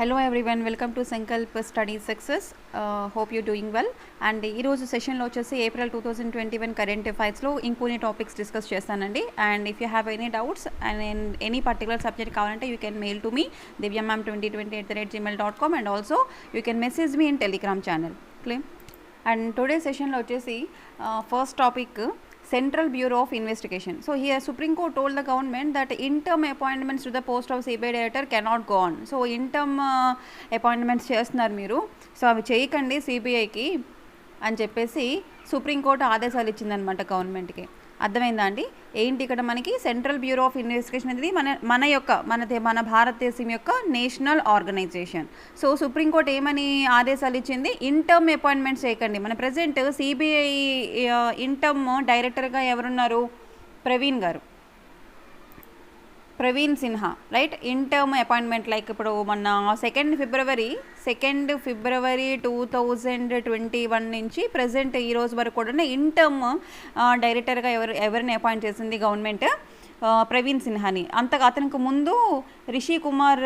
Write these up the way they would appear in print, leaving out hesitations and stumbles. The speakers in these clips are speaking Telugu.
Hello everyone, welcome to Sankalp Study Success. Hope you're doing well. And ఈ రోజు సెషన్లో వచ్చేసి ఏప్రిల్ 2021 కరెంట్ అఫైర్స్లో ఇంకొన్ని టాపిక్స్ డిస్కస్ చేస్తానండి. And if you have any doubts and any particular subject కావాలంటే you can mail to me divyamam2020@gmail.com and also you can message me in Telegram channel. Clear? And today సెషన్లో వచ్చేసి first topic Central Bureau of Investigation. So here Supreme Court told the government that interim appointments to the post of CBI director cannot go on. So interim appointments చేస్తున్నారు మీరు, సో అవి చేయకండి సిబిఐకి అని చెప్పేసి సుప్రీంకోర్టు ఆదేశాలు ఇచ్చిందనమాట గవర్నమెంట్కి. అర్థమైందా అండి? ఏంటి ఇక్కడ మనకి సెంట్రల్ బ్యూరో ఆఫ్ ఇన్వెస్టిగేషన్ అనేది మన భారతదేశం యొక్క నేషనల్ ఆర్గనైజేషన్. సో సుప్రీంకోర్టు ఏమని ఆదేశాలు ఇచ్చింది? ఇంటర్మ్ అపాయింట్మెంట్స్ చేయకండి. మన ప్రజెంట్ సిబిఐ ఇంటర్మ్ డైరెక్టర్గా ఎవరున్నారు? Praveen Sinha, right? Interim appointment like ఇప్పుడు మొన్న 2nd ఫిబ్రవరి 2021 నుంచి ప్రజెంట్ ఈ రోజు వరకు కూడా ఇంటర్మ్ డైరెక్టర్గా ఎవరిని అపాయింట్ చేసింది గవర్నమెంట్? ప్రవీణ్ సిన్హాని. అతనికి ముందు రిషి కుమార్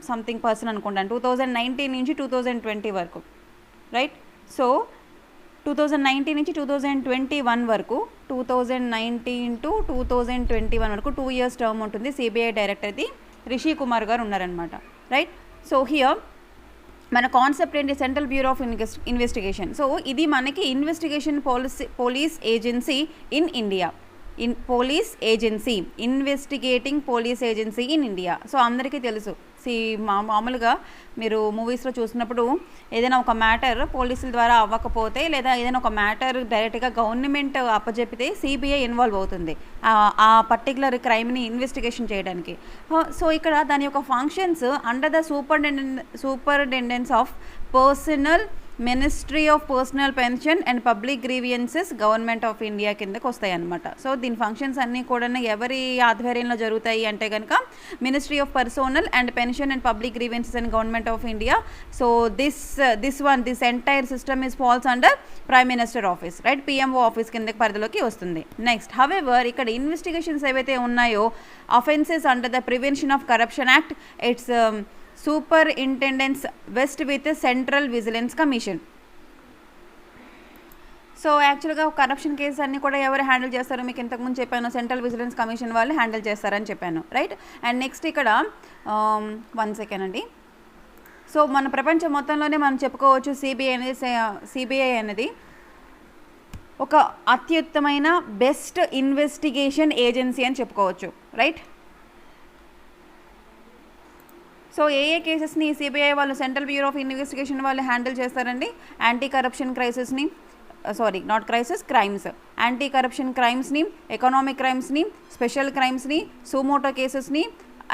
సంథింగ్ పర్సన్ అనుకుంటాను, 2019 నుంచి 2020 వరకు, రైట్? సో 2019 నుంచి 2021 వరకు, 2019 to 2021 వరకు 2 years టర్మ్ ఉంటుంది సిబిఐ డైరెక్టర్ది. రిషి కుమార్ గారు ఉన్నారనమాట, రైట్? సో హియర్ మన కాన్సెప్ట్ ఏంటి? Central bureau of investigation. So ఇది మనకి investigation police agency in India. Investigating police agency in India. So అందరికీ తెలుసు. మామూలుగా మీరు మూవీస్లో చూసినప్పుడు ఏదైనా ఒక మ్యాటర్ పోలీసుల ద్వారా అవ్వకపోతే, లేదా ఏదైనా ఒక మ్యాటర్ డైరెక్ట్గా గవర్నమెంట్ అప్పచెప్పితే సిబిఐ ఇన్వాల్వ్ అవుతుంది ఆ పర్టికులర్ క్రైమ్ని ఇన్వెస్టిగేషన్ చేయడానికి. సో ఇక్కడ దాని యొక్క functions under the superintendence of ministry of personnel pension and public grievances, government of India కిందకు వస్తాయి అన్నమాట. సో దీని ఫంక్షన్స్ అన్నీ కూడా ఎవరి ఆధ్వర్యంలో జరుగుతాయి అంటే కనుక ministry of personnel and pension and public grievances and government of India. So this entire system is falls under prime minister office, right? PMO office కింద పరిధిలోకి వస్తుంది. నెక్స్ట్, హవెవర్ ఇక్కడ ఇన్వెస్టిగేషన్స్ ఏవైతే ఉన్నాయో offences under the prevention of corruption act, its superintendence vest with central vigilance commission. So యాక్చువల్గా కరప్షన్ కేసెస్ అన్నీ కూడా ఎవరు హ్యాండిల్ చేస్తారో మీకు ఇంతకుముందు చెప్పాను, సెంట్రల్ విజిలెన్స్ కమిషన్ వాళ్ళు హ్యాండిల్ చేస్తారని చెప్పాను, రైట్? అండ్ నెక్స్ట్ ఇక్కడ 1 సెకండ్ అండి. సో మన ప్రపంచం మొత్తంలోనే మనం చెప్పుకోవచ్చు సిబిఐ అనేది ఒక అత్యుత్తమైన బెస్ట్ ఇన్వెస్టిగేషన్ ఏజెన్సీ అని చెప్పుకోవచ్చు, రైట్? సో ఏ కేసెస్ని సిబిఐ వాళ్ళు, సెంట్రల్ బ్యూరో ఆఫ్ ఇన్వెస్టిగేషన్ వాళ్ళు హ్యాండిల్ చేస్తారండి? Anti corruption crimes, anti corruption క్రైమ్స్ని, ఎకనామిక్ క్రైమ్స్ని, స్పెషల్ క్రైమ్స్ని, సూమోటో కేసెస్ని,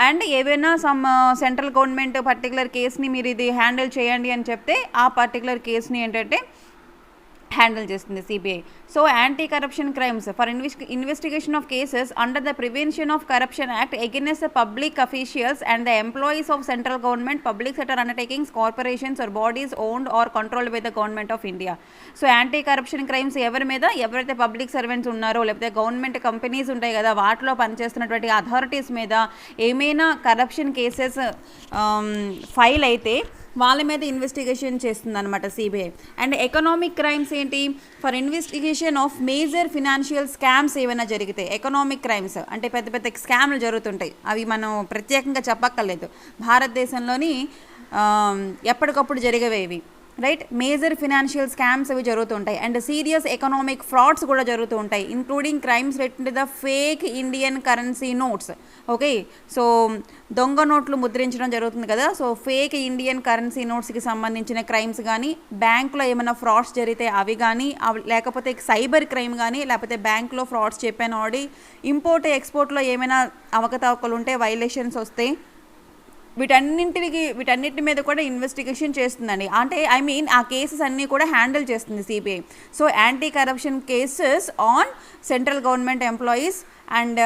అండ్ ఏవైనా సమ్ సెంట్రల్ గవర్నమెంట్ పర్టికులర్ కేసుని మీరు ఇది హ్యాండిల్ చేయండి అని చెప్తే ఆ పర్టికులర్ కేసుని ఏంటంటే హ్యాండిల్ చేస్తుంది CBI. So anti corruption crimes for investigation of cases under the prevention of corruption act against the public officials and the employees of central government, public sector undertakings, corporations or bodies owned or controlled by the government of India. So anti corruption crimes ఎవరి మీద? ఎవరైతే పబ్లిక్ సర్వెంట్స్ ఉన్నారో, లేకపోతే గవర్నమెంట్ కంపెనీస్ ఉంటాయి కదా, వాటిలో పనిచేస్తున్నటువంటి అథారిటీస్ మీద ఏమైనా కరప్షన్ కేసెస్ ఫైల్ అయితే వాళ్ళ మీద ఇన్వెస్టిగేషన్ చేస్తుంది అనమాట సిబిఐ. అండ్ ఎకనామిక్ క్రైమ్స్ ఏంటి? For investigation of major financial scams ఏమైనా జరిగితే, ఎకనామిక్ క్రైమ్స్ అంటే పెద్ద పెద్ద స్కామ్లు జరుగుతుంటాయి, అవి మనం ప్రత్యేకంగా చెప్పక్కర్లేదు, భారతదేశంలోని ఎప్పటికప్పుడు జరిగేవి, రైట్? మేజర్ ఫినాన్షియల్ స్కామ్స్ అవి జరుగుతుంటాయి. అండ్ సీరియస్ ఎకనామిక్ ఫ్రాడ్స్ కూడా జరుగుతూ ఉంటాయి, including crimes related to the fake Indian currency notes. Okay, so దొంగ నోట్లు ముద్రించడం జరుగుతుంది కదా, సో ఫేక్ ఇండియన్ కరెన్సీ నోట్స్కి సంబంధించిన క్రైమ్స్ కానీ, బ్యాంకులో ఏమైనా ఫ్రాడ్స్ జరిగితే అవి కానీ, లేకపోతే సైబర్ క్రైమ్ కానీ, లేకపోతే బ్యాంకులో ఫ్రాడ్స్ చెప్పాను ఆడి, ఇంపోర్ట్ ఎక్స్పోర్ట్లో ఏమైనా అవకతవకలు ఉంటే, వైలేషన్స్ వస్తే, వీటన్నిటి మీద కూడా ఇన్వెస్టిగేషన్ చేస్తుందండి. అంటే ఆ కేసెస్ అన్నీ కూడా హ్యాండిల్ చేస్తుంది CBI. So anti corruption cases on central government employees and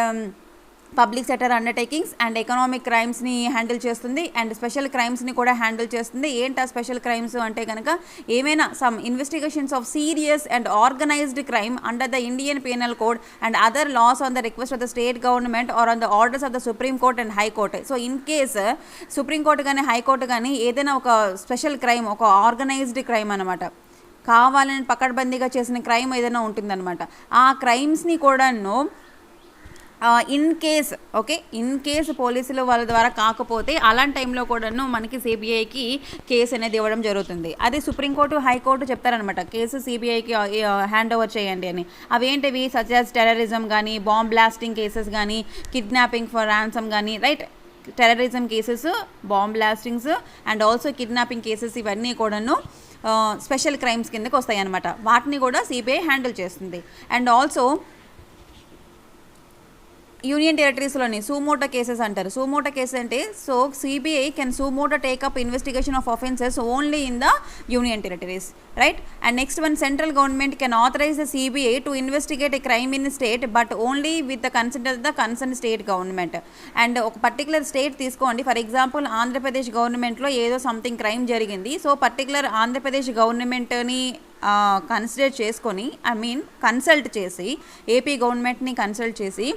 public sector undertakings and economic క్రైమ్స్ని హ్యాండిల్ చేస్తుంది అండ్ స్పెషల్ క్రైమ్స్ని కూడా హ్యాండిల్ చేస్తుంది. ఏంటి ఆ స్పెషల్ క్రైమ్స్ అంటే కనుక ఏమైనా some investigations of serious and organised crime under the Indian penal code and other loss on the request of the state government are on the orders of the supreme court and high court. So in case supreme court కానీ హైకోర్టు కానీ ఏదైనా ఒక స్పెషల్ క్రైమ్, ఒక ఆర్గనైజ్డ్ క్రైమ్ అనమాట, కావాలని పకడ్బందీగా చేసిన క్రైమ్ ఏదైనా ఉంటుందన్నమాట, ఆ క్రైమ్స్ని కూడాను ఇన్ కేస్ పోలీసులు వాళ్ళ ద్వారా కాకపోతే అలాంటి టైంలో కూడాను మనకి సిబిఐకి కేసు అనేది ఇవ్వడం జరుగుతుంది. అది సుప్రీంకోర్టు హైకోర్టు చెప్తారనమాట, కేసు సిబిఐకి హ్యాండ్ ఓవర్ చేయండి అని. అవేంటివి సచ్ యాజ్ టెర్రరిజం కానీ, బాంబ్ బ్లాస్టింగ్ కేసెస్ కానీ, కిడ్నాపింగ్ ఫర్ ర్యాన్సమ్ కానీ, right, terrorism cases, bomb blastings and also kidnapping cases, ఇవన్నీ కూడాను స్పెషల్ క్రైమ్స్ కిందకి వస్తాయి అన్నమాట. వాటిని కూడా సిబిఐ హ్యాండిల్ చేస్తుంది. అండ్ ఆల్సో యూనియన్ టెరిటరీస్లోని సూమోటో కేసెస్ అంటారు. సూమోటో కేసెస్ అంటే so CBI can suo motu take up investigation of offences only in the union territories, right. And next one, central government can authorize the CBI to investigate a crime in state but only with the consent of the concern state government. And ఒక పర్టికులర్ స్టేట్ తీసుకోండి, ఫర్ ఎగ్జాంపుల్ ఆంధ్రప్రదేశ్ గవర్నమెంట్లో ఏదో సంథింగ్ క్రైమ్ జరిగింది. సో పర్టికులర్ ఆంధ్రప్రదేశ్ గవర్నమెంట్ని కన్సిడర్ చేసుకొని, కన్సల్ట్ చేసి, ఏపీ గవర్నమెంట్ని కన్సల్ట్ చేసి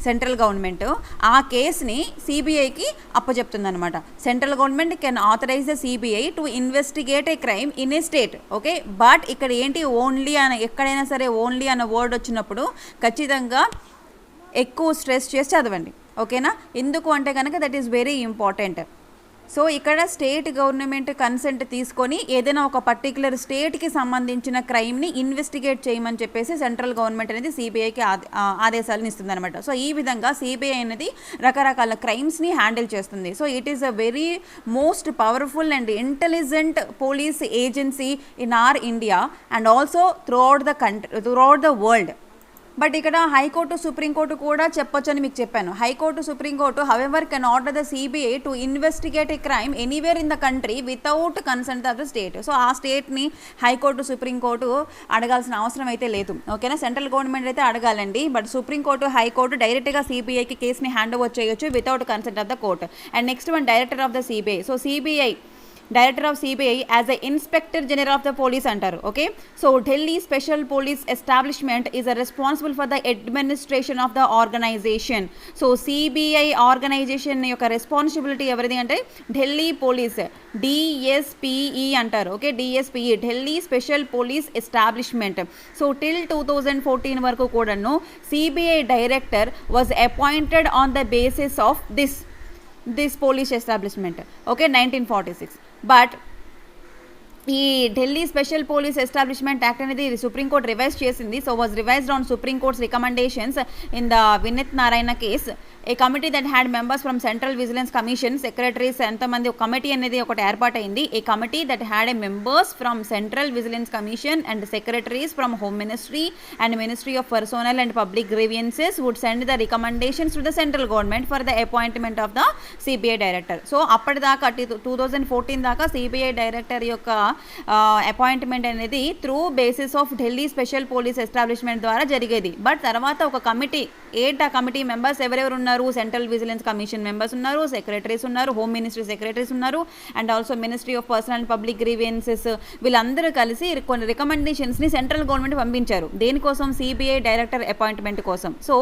సెంట్రల్ గవర్నమెంట్ ఆ కేసుని సిబిఐకి అప్పచెప్తుందనమాట. Central government can authorize the CBI to investigate a crime in a state, okay. But ఇక్కడ ఏంటి, ఓన్లీ అన్న, ఎక్కడైనా సరే ఓన్లీ అన్న వర్డ్ వచ్చినప్పుడు ఖచ్చితంగా ఎక్కువ స్ట్రెస్ చేసి చదవండి, ఓకేనా. ఎందుకు అంటే కనుక that is very important. So ఇక్కడ స్టేట్ గవర్నమెంట్ కన్సెంట్ తీసుకొని ఏదైనా ఒక పర్టికులర్ స్టేట్కి సంబంధించిన క్రైమ్ని ఇన్వెస్టిగేట్ చేయమని చెప్పేసి సెంట్రల్ గవర్నమెంట్ అనేది సిబిఐకి ఆదేశాలను ఇస్తుంది అనమాట. సో ఈ విధంగా సిబిఐ అనేది రకరకాల క్రైమ్స్ని హ్యాండిల్ చేస్తుంది. So it is a very most powerful and intelligent police agency in our India and also throughout the world. But ఇక్కడ హైకోర్టు సుప్రీంకోర్టు కూడా చెప్పొచ్చు అని మీకు చెప్పాను. High court supreme court however can order the CBI to investigate a crime anywhere in the country without consent of the state. So ఆ స్టేట్ని హైకోర్టు సుప్రీంకోర్టు అడగాల్సిన అవసరం అయితే లేదు, ఓకేనా. సెంట్రల్ గవర్నమెంట్ అయితే అడగాలండి, బట్ సుప్రీంకోర్టు హైకోర్టు డైరెక్ట్గా సిబిఐకి కేసుని హ్యాండ్ ఓవర్ చేయొచ్చు without consent of the court. And next one, director of the CBI. So CBI Director of CBI as a Inspector General of the Police అంటారు, okay. So Delhi special police establishment is responsible for the administration of the organization. So CBI organization యొక్క రెస్పాన్సిబిలిటీ ఎవరిది అంటే ఢిల్లీ పోలీస్, డిఎస్పిఈ అంటారు, okay. DSPE, Delhi special police establishment. So till 2014 వరకు కూడాను CBI director was appointed on the basis of this police establishment, okay, 1946. But ఈ Delhi special police establishment act అనేది సుప్రీంకోర్టు రివైజ్ చేసింది. So was revised on supreme courts recommendations in the Vineet Narayan case. A committee that had members from central vigilance commission, secretaries ఎంతమంది, ఒక కమిటీ అనేది ఒకటి ఏర్పాటైంది. A committee that had a members from central vigilance commission and secretaries from home ministry and ministry of personnel and public grievances would send the recommendations to the central government for the appointment of the CBI director. So అప్పటిదాకా 2014 దాకా సిబిఐ డైరెక్టర్ యొక్క అపాయింట్మెంట్ అనేది through basis of Delhi special police establishment ద్వారా జరిగేది. బట్ తర్వాత ఒక కమిటీ, ఆ కమిటీ మెంబర్స్ ఎవరెవరు ఉన్నారు, సెంట్రల్ విజిలెన్స్ కమిషన్ మెంబర్స్ ఉన్నారు, సెక్రటరీస్ ఉన్నారు, హోమ్ మినిస్ట్రీ సెక్రటరీస్ ఉన్నారు and also ministry of personnel and public grievances, వీళ్ళందరూ కలిసి కొన్ని రికమెండేషన్స్ని సెంట్రల్ గవర్నమెంట్ పంపించారు. దేనికోసం, సిబిఐ డైరెక్టర్ అపాయింట్మెంట్ కోసం. So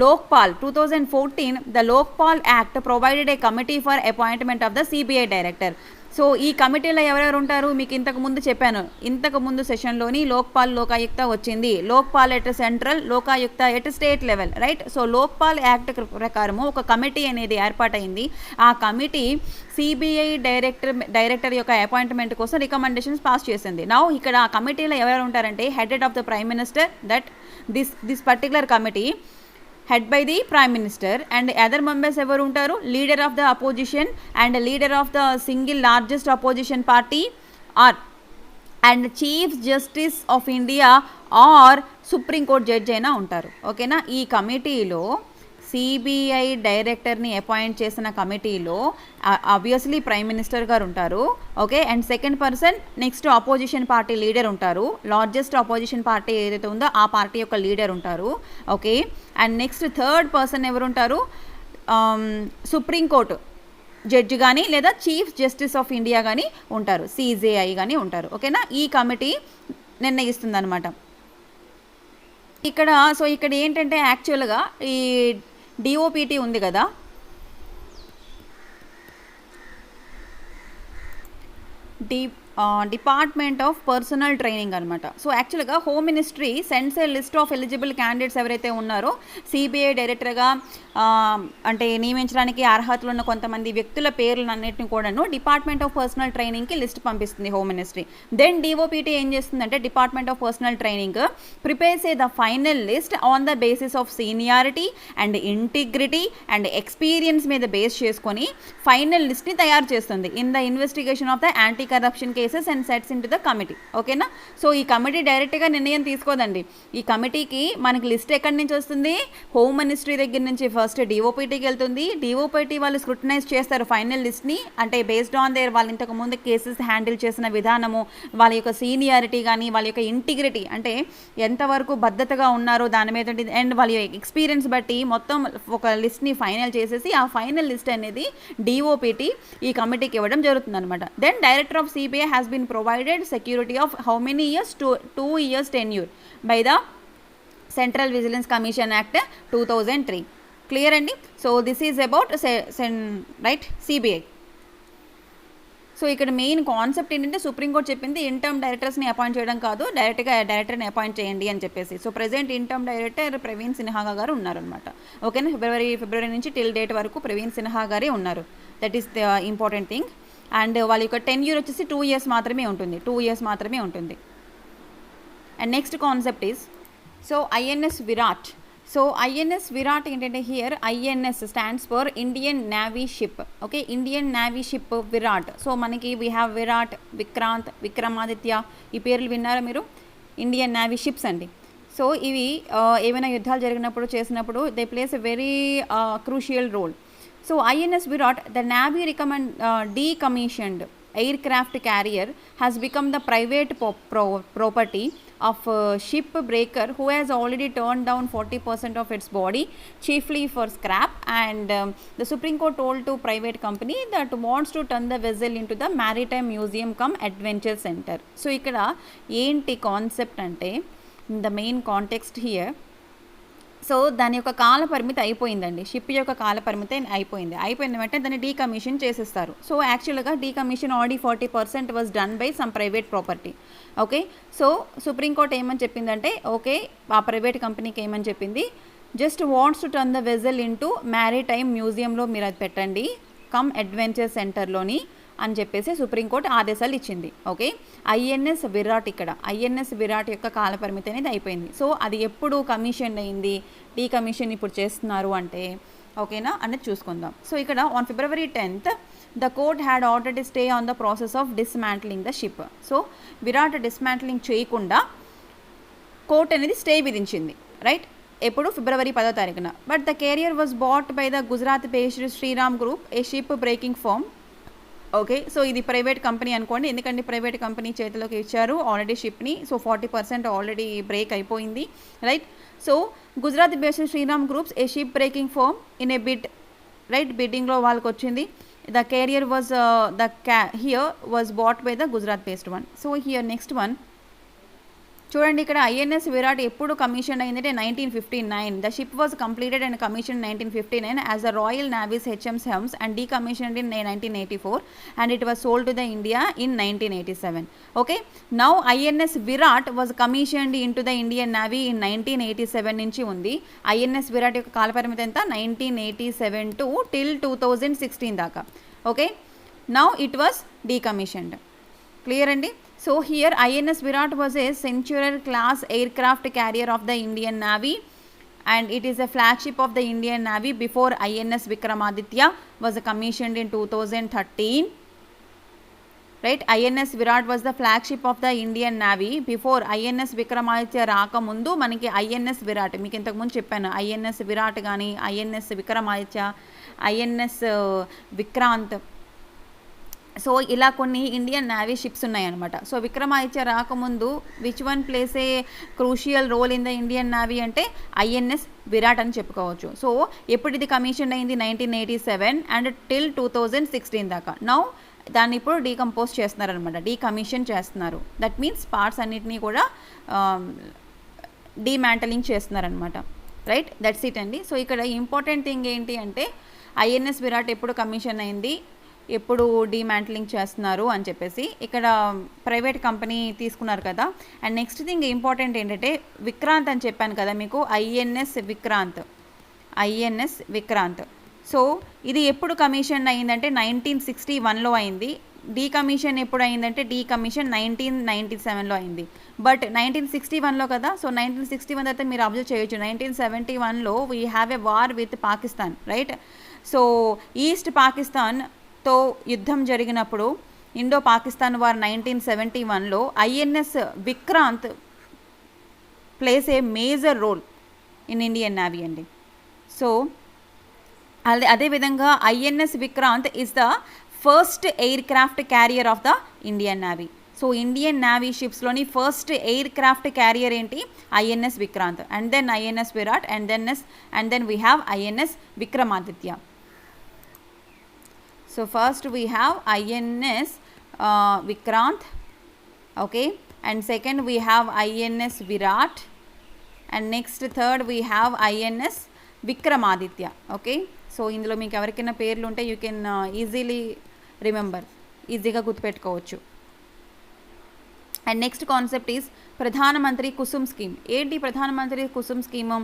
Lokpal 2014 the Lokpal act provided A committee for appointment of the CBI director. So ఈ కమిటీలో ఎవరెవరు ఉంటారు, మీకు ఇంతకు ముందు చెప్పాను, ఇంతకు ముందు సెషన్లోని లోక్పాల్, లోకాయుక్త వచ్చింది. Lokpal at central, Lokayukta at state level, right. So Lokpal act ప్రకారము ఒక కమిటీ అనేది ఏర్పాటైంది. ఆ కమిటీ సిబిఐ డైరెక్టర్ యొక్క అపాయింట్మెంట్ కోసం రికమెండేషన్స్ పాస్ చేసింది. నౌ ఇక్కడ ఆ కమిటీలో ఎవరెవరు ఉంటారంటే headed of the prime minister, that this particular committee head by the prime minister and other members ever ఉంటారు, leader of the opposition and leader of the single largest opposition party or and chief justice of India or supreme court judge అయినా ఉంటారు, ఓకేనా. ఈ కమిటీలో సిబిఐ డైరెక్టర్ని అపాయింట్ చేసిన కమిటీలో ఆబ్వియస్లీ ప్రైమ్ మినిస్టర్ గారు ఉంటారు, okay. And second person next opposition party leader ఉంటారు, లార్జెస్ట్ అపోజిషన్ పార్టీ ఏదైతే ఉందో ఆ పార్టీ యొక్క లీడర్ ఉంటారు, okay. And next third person ఎవరు ఉంటారు, సుప్రీంకోర్టు జడ్జి కానీ లేదా చీఫ్ జస్టిస్ ఆఫ్ ఇండియా కానీ ఉంటారు, సిజేఐ కానీ ఉంటారు. ఓకేనా, ఈ కమిటీ నిర్ణయిస్తుంది అనమాట ఇక్కడ. సో ఇక్కడ ఏంటంటే యాక్చువల్గా ఈ డిఓపిటి ఉంది కదా, డిపార్ట్మెంట్ ఆఫ్ పర్సనల్ ట్రైనింగ్ అనమాట. సో యాక్చువల్గా home ministry sends A list of eligible candidates ఎవరైతే ఉన్నారో సిబిఐ డైరెక్టర్గా అంటే నియమించడానికి అర్హతలు ఉన్న కొంతమంది వ్యక్తుల పేర్లన్నింటిని కూడాను డిపార్ట్మెంట్ ఆఫ్ పర్సనల్ ట్రైనింగ్కి లిస్ట్ పంపిస్తుంది హోమ్ మినిస్ట్రీ. దెన్ డిఓపిటి ఏం చేస్తుందంటే department of personal training prepares the final list on the basis of seniority and integrity and experience మీద బేస్ చేసుకొని ఫైనల్ లిస్ట్ని తయారు చేస్తుంది in the investigation of the anti corruption cases and sets in to the committee. ఓకేనా, సో ఈ కమిటీ డైరెక్ట్గా నిర్ణయం తీసుకోదండి. ఈ కమిటీకి మనకి లిస్ట్ ఎక్కడి నుంచి వస్తుంది, హోమ్ మినిస్ట్రీ దగ్గర నుంచి ఫస్ట్ డిఓపిటీకి వెళ్తుంది. డిఓపిటీ వాళ్ళు స్క్రూటనైజ్ చేస్తారు ఫైనల్ లిస్ట్ని, అంటే బేస్డ్ ఆన్ దేర్ వాళ్ళు ఇంతకు ముందు కేసెస్ హ్యాండిల్ చేసిన విధానము, వాళ్ళ యొక్క సీనియారిటీ కానీ వాళ్ళ యొక్క ఇంటిగ్రిటీ అంటే ఎంతవరకు బద్ధతగా ఉన్నారో దాని మీద, అండ్ వాళ్ళ ఎక్స్పీరియన్స్ బట్టి మొత్తం ఒక లిస్ట్ని ఫైనల్ చేసేసి ఆ ఫైనల్ లిస్ట్ అనేది డిఓపిటీ ఈ కమిటీకి ఇవ్వడం జరుగుతుంది అనమాట. Then director of CBI has been provided security of how many years? 2 years tenure by the Central Vigilance Commission Act 2003. Clear andi? So this is about right CBI. So ఇక్కడ మెయిన్ కాన్సెప్ట్ ఏంటంటే సుప్రీంకోర్టు చెప్పింది ఇంటర్మ్ డైరెక్టర్స్ని అపాయింట్ చేయడం కాదు, డైరెక్ట్గా డైరెక్టర్ని అపాయింట్ చేయండి అని చెప్పేసి. So present interim director Praveen Sinha గారు ఉన్నారనమాట. ఓకేనా, ఫిబ్రవరి నుంచి టిల్ డేట్ వరకు ప్రవీణ్ సిన్హా గారే ఉన్నారు. That is the important thing. And వాళ్ళ యొక్క టెన్యూర్ వచ్చేసి 2 years మాత్రమే ఉంటుంది, 2 years మాత్రమే ఉంటుంది. And next concept is so INS Virat. So INS Virat ఏంటంటే here INS stands for Indian navy ship. Okay, Indian navy ship Virat. So మనకి వీ హ్యావ్ విరాట్, విక్రాంత్, విక్రమాదిత్య, ఈ పేర్లు విన్నారా మీరు? ఇండియన్ నేవీ షిప్స్ అండి. సో ఇవి ఏమైనా యుద్ధాలు జరిగినప్పుడు చేసినప్పుడు they plays a very crucial role. So INS Virat, the Navy decommissioned aircraft carrier, has become the private property of ship breaker who has already turned down 40% of its body, chiefly for scrap, and the Supreme Court told to private company that wants to turn the vessel into the Maritime Museum cum Adventure Center. So ikkada enti concept ante, the main context here, so దాని యొక్క కాల పరిమితి అయిపోయిందండి, షిప్ యొక్క కాల పరిమితి అయిపోయింది వెంటనే దాన్ని డీకమిషన్ చేసేస్తారు. సో యాక్చువల్గా decommission already 40% was done by some private property. Okay, so supreme court ఏమని చెప్పిందంటే ఓకే ఆ ప్రైవేట్ కంపెనీకి ఏమని చెప్పింది, just wants to turn the vessel into maritime మ్యూజియంలో మీరు అది పెట్టండి కమ్ అడ్వెంచర్ సెంటర్లోని అని చెప్పేసి సుప్రీంకోర్టు ఆదేశాలు ఇచ్చింది. ఓకే, ఐఎన్ఎస్ విరాట్, ఇక్కడ ఐఎన్ఎస్ విరాట్ యొక్క కాల పరిమితి అనేది అయిపోయింది. సో అది ఎప్పుడు కమిషన్ అయింది, డీకమిషన్ ఇప్పుడు చేస్తున్నారు అంటే ఓకేనా అనేది చూసుకుందాం. సో ఇక్కడ on February 10th the court had ordered stay on the process of dismantling the ship. So Virat dismantling చేయకుండా కోర్ట్ అనేది స్టే విధించింది, రైట్? ఎప్పుడు February 10th. But the carrier was bought by the Gujarat based Shriram group, a ship breaking firm. Okay, so ఇది ప్రైవేట్ కంపెనీ అనుకోండి, ఎందుకంటే ప్రైవేట్ కంపెనీ చేతిలోకి ఇచ్చారు ఆల్రెడీ షిప్ని. సో 40% ఆల్రెడీ బ్రేక్ అయిపోయింది, right? So Gujarat based Shriram groups A ship breaking firm in a bid, right? బిడ్డింగ్లో వాళ్ళకి వచ్చింది. The carrier was here was bought by the Gujarat based one. So here next one చూడండి, ఇక్కడ ఐఎన్ఎస్ విరాట్ ఎప్పుడు కమిషన్ అయిందంటే 1959. The ship was completed and commission 1959 as the royal navy's HMS Hermes and decommissioned in 1984 and it was sold to the India in 1987. Okay, now INS Virat was commissioned in to the Indian navy in 1987 నుంచి ఉంది. ఐఎన్ఎస్ విరాట్ యొక్క కాలపరిమితి ఎంత? 1987 టు టిల్ 2016 దాకా. Okay, now it was decommissioned. Clear అండి? So here INS Virat was a Centurier class aircraft carrier of the Indian Navy and it is a flagship of the Indian Navy before INS Vikramaditya was commissioned in 2013. Right, INS Virat was the flagship of the Indian Navy before INS Vikramaditya రాకముందు మనకి INS Virat, మీకు ఇంతకు ముందు చెప్పాను INS Virat కానీ INS Vikramaditya, INS Vikrant, so ఇలా కొన్ని ఇండియన్ నేవీ షిప్స్ ఉన్నాయన్నమాట. సో విక్రమాదిత్య రాకముందు which one plays a crucial role in the Indian navy అంటే ఐఎన్ఎస్ విరాట్ అని చెప్పుకోవచ్చు. సో ఎప్పుడు ఇది కమిషన్ అయింది 1987 అండ్ టిల్ 2016 దాకా. నౌ దాన్ని ఇప్పుడు డీకంపోజ్ చేస్తున్నారనమాట, డీకమిషన్ చేస్తున్నారు. దట్ మీన్స్ పార్ట్స్ అన్నిటినీ కూడా డీమ్యాంటలింగ్ చేస్తున్నారనమాట. రైట్, దట్స్ ఇట్ అండి. సో ఇక్కడ ఇంపార్టెంట్ థింగ్ ఏంటి అంటే ఐఎన్ఎస్ విరాట్ ఎప్పుడు కమిషన్ అయింది, ఎప్పుడు డీమ్యాంటలింగ్ చేస్తున్నారు అని చెప్పేసి ఇక్కడ ప్రైవేట్ కంపెనీ తీసుకున్నారు కదా. అండ్ నెక్స్ట్ థింగ్ ఇంపార్టెంట్ ఏంటంటే విక్రాంత్ అని చెప్పాను కదా మీకు, ఐఎన్ఎస్ విక్రాంత్. సో ఇది ఎప్పుడు కమిషన్ అయిందంటే 1961లో అయింది. డీకమిషన్ ఎప్పుడు అయిందంటే డీకమిషన్ 1997లో అయింది. బట్ 1961లో కదా, సో 1961 అయితే మీరు అబ్జర్వ్ చేయొచ్చు 1971లో we have a war with Pakistan, right. So east పాకిస్తాన్తో యుద్ధం జరిగినప్పుడు ఇండో పాకిస్తాన్ వార్ 1971లో INS Vikrant plays a major role in Indian navy అండి. సో అదేవిధంగా INS Vikrant is the first aircraft carrier of the Indian navy. So Indian navy షిప్స్లోని ఫస్ట్ ఎయిర్ క్రాఫ్ట్ క్యారియర్ ఏంటి, INS Vikrant, and then INS Virat, and then we have INS Vikramaditya. So first we have INS Vikrant, okay, and second we have INS Virat, and next third we have INS Vikramaditya. Okay, so ఇందులో మీకు ఎవరికైనా పేర్లు ఉంటే యూ కెన్ ఈజీలీ రిమెంబర్, ఈజీగా గుర్తుపెట్టుకోవచ్చు. అండ్ నెక్స్ట్ కాన్సెప్ట్ ఈజ్ ప్రధానమంత్రి కుసుమ్ స్కీమ్. ఏంటి ప్రధానమంత్రి Kusum scheme?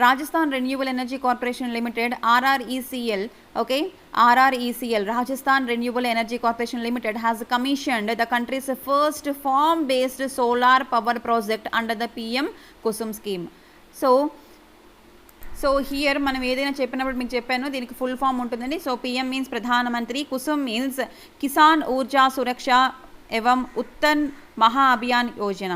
Rajasthan renewal energy corporation limited RRECL, okay, RRECL, Rajasthan renewal energy corporation limited has commissioned the countries first farm based solar power project under the PM Kusum scheme. So here మనం ఏదైనా చెప్పినప్పుడు మీకు చెప్పాను, దీనికి ఫుల్ ఫామ్ ఉంటుందండి. సో PM మీన్స్ ప్రధానమంత్రి, కుసుమ్ మీన్స్ కిసాన్ ఊర్జా సురక్ష ఎవం ఉత్తన్ మహా అభియాన్ యోజన.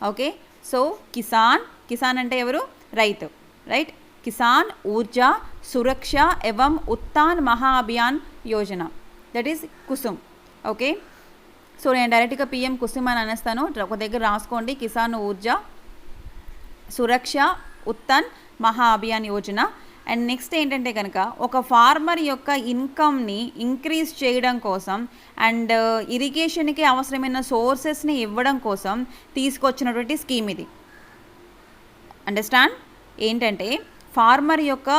ఓకే, సో కిసాన్ అంటే ఎవరు, రైతు, రైట్. కిసాన్ ఊర్జా సురక్ష ఎవం ఉత్తాన్ మహా Abhiyan Yojana, that is Kusum. Okay, so నేను డైరెక్ట్గా PM కుసుమ్ అని అనేస్తాను, ఒక దగ్గర రాసుకోండి, కిసాన్ ఊర్జా సురక్ష ఉత్తన్ మహా అభియాన్ యోజన. అండ్ నెక్స్ట్ ఏంటంటే కనుక ఒక ఫార్మర్ యొక్క ఇన్కమ్ని ఇంక్రీజ్ చేయడం కోసం అండ్ ఇరిగేషన్కి అవసరమైన సోర్సెస్ని ఇవ్వడం కోసం తీసుకొచ్చినటువంటి స్కీమ్ ఇది. అండర్స్టాండ్? ఏంటంటే ఫార్మర్ యొక్క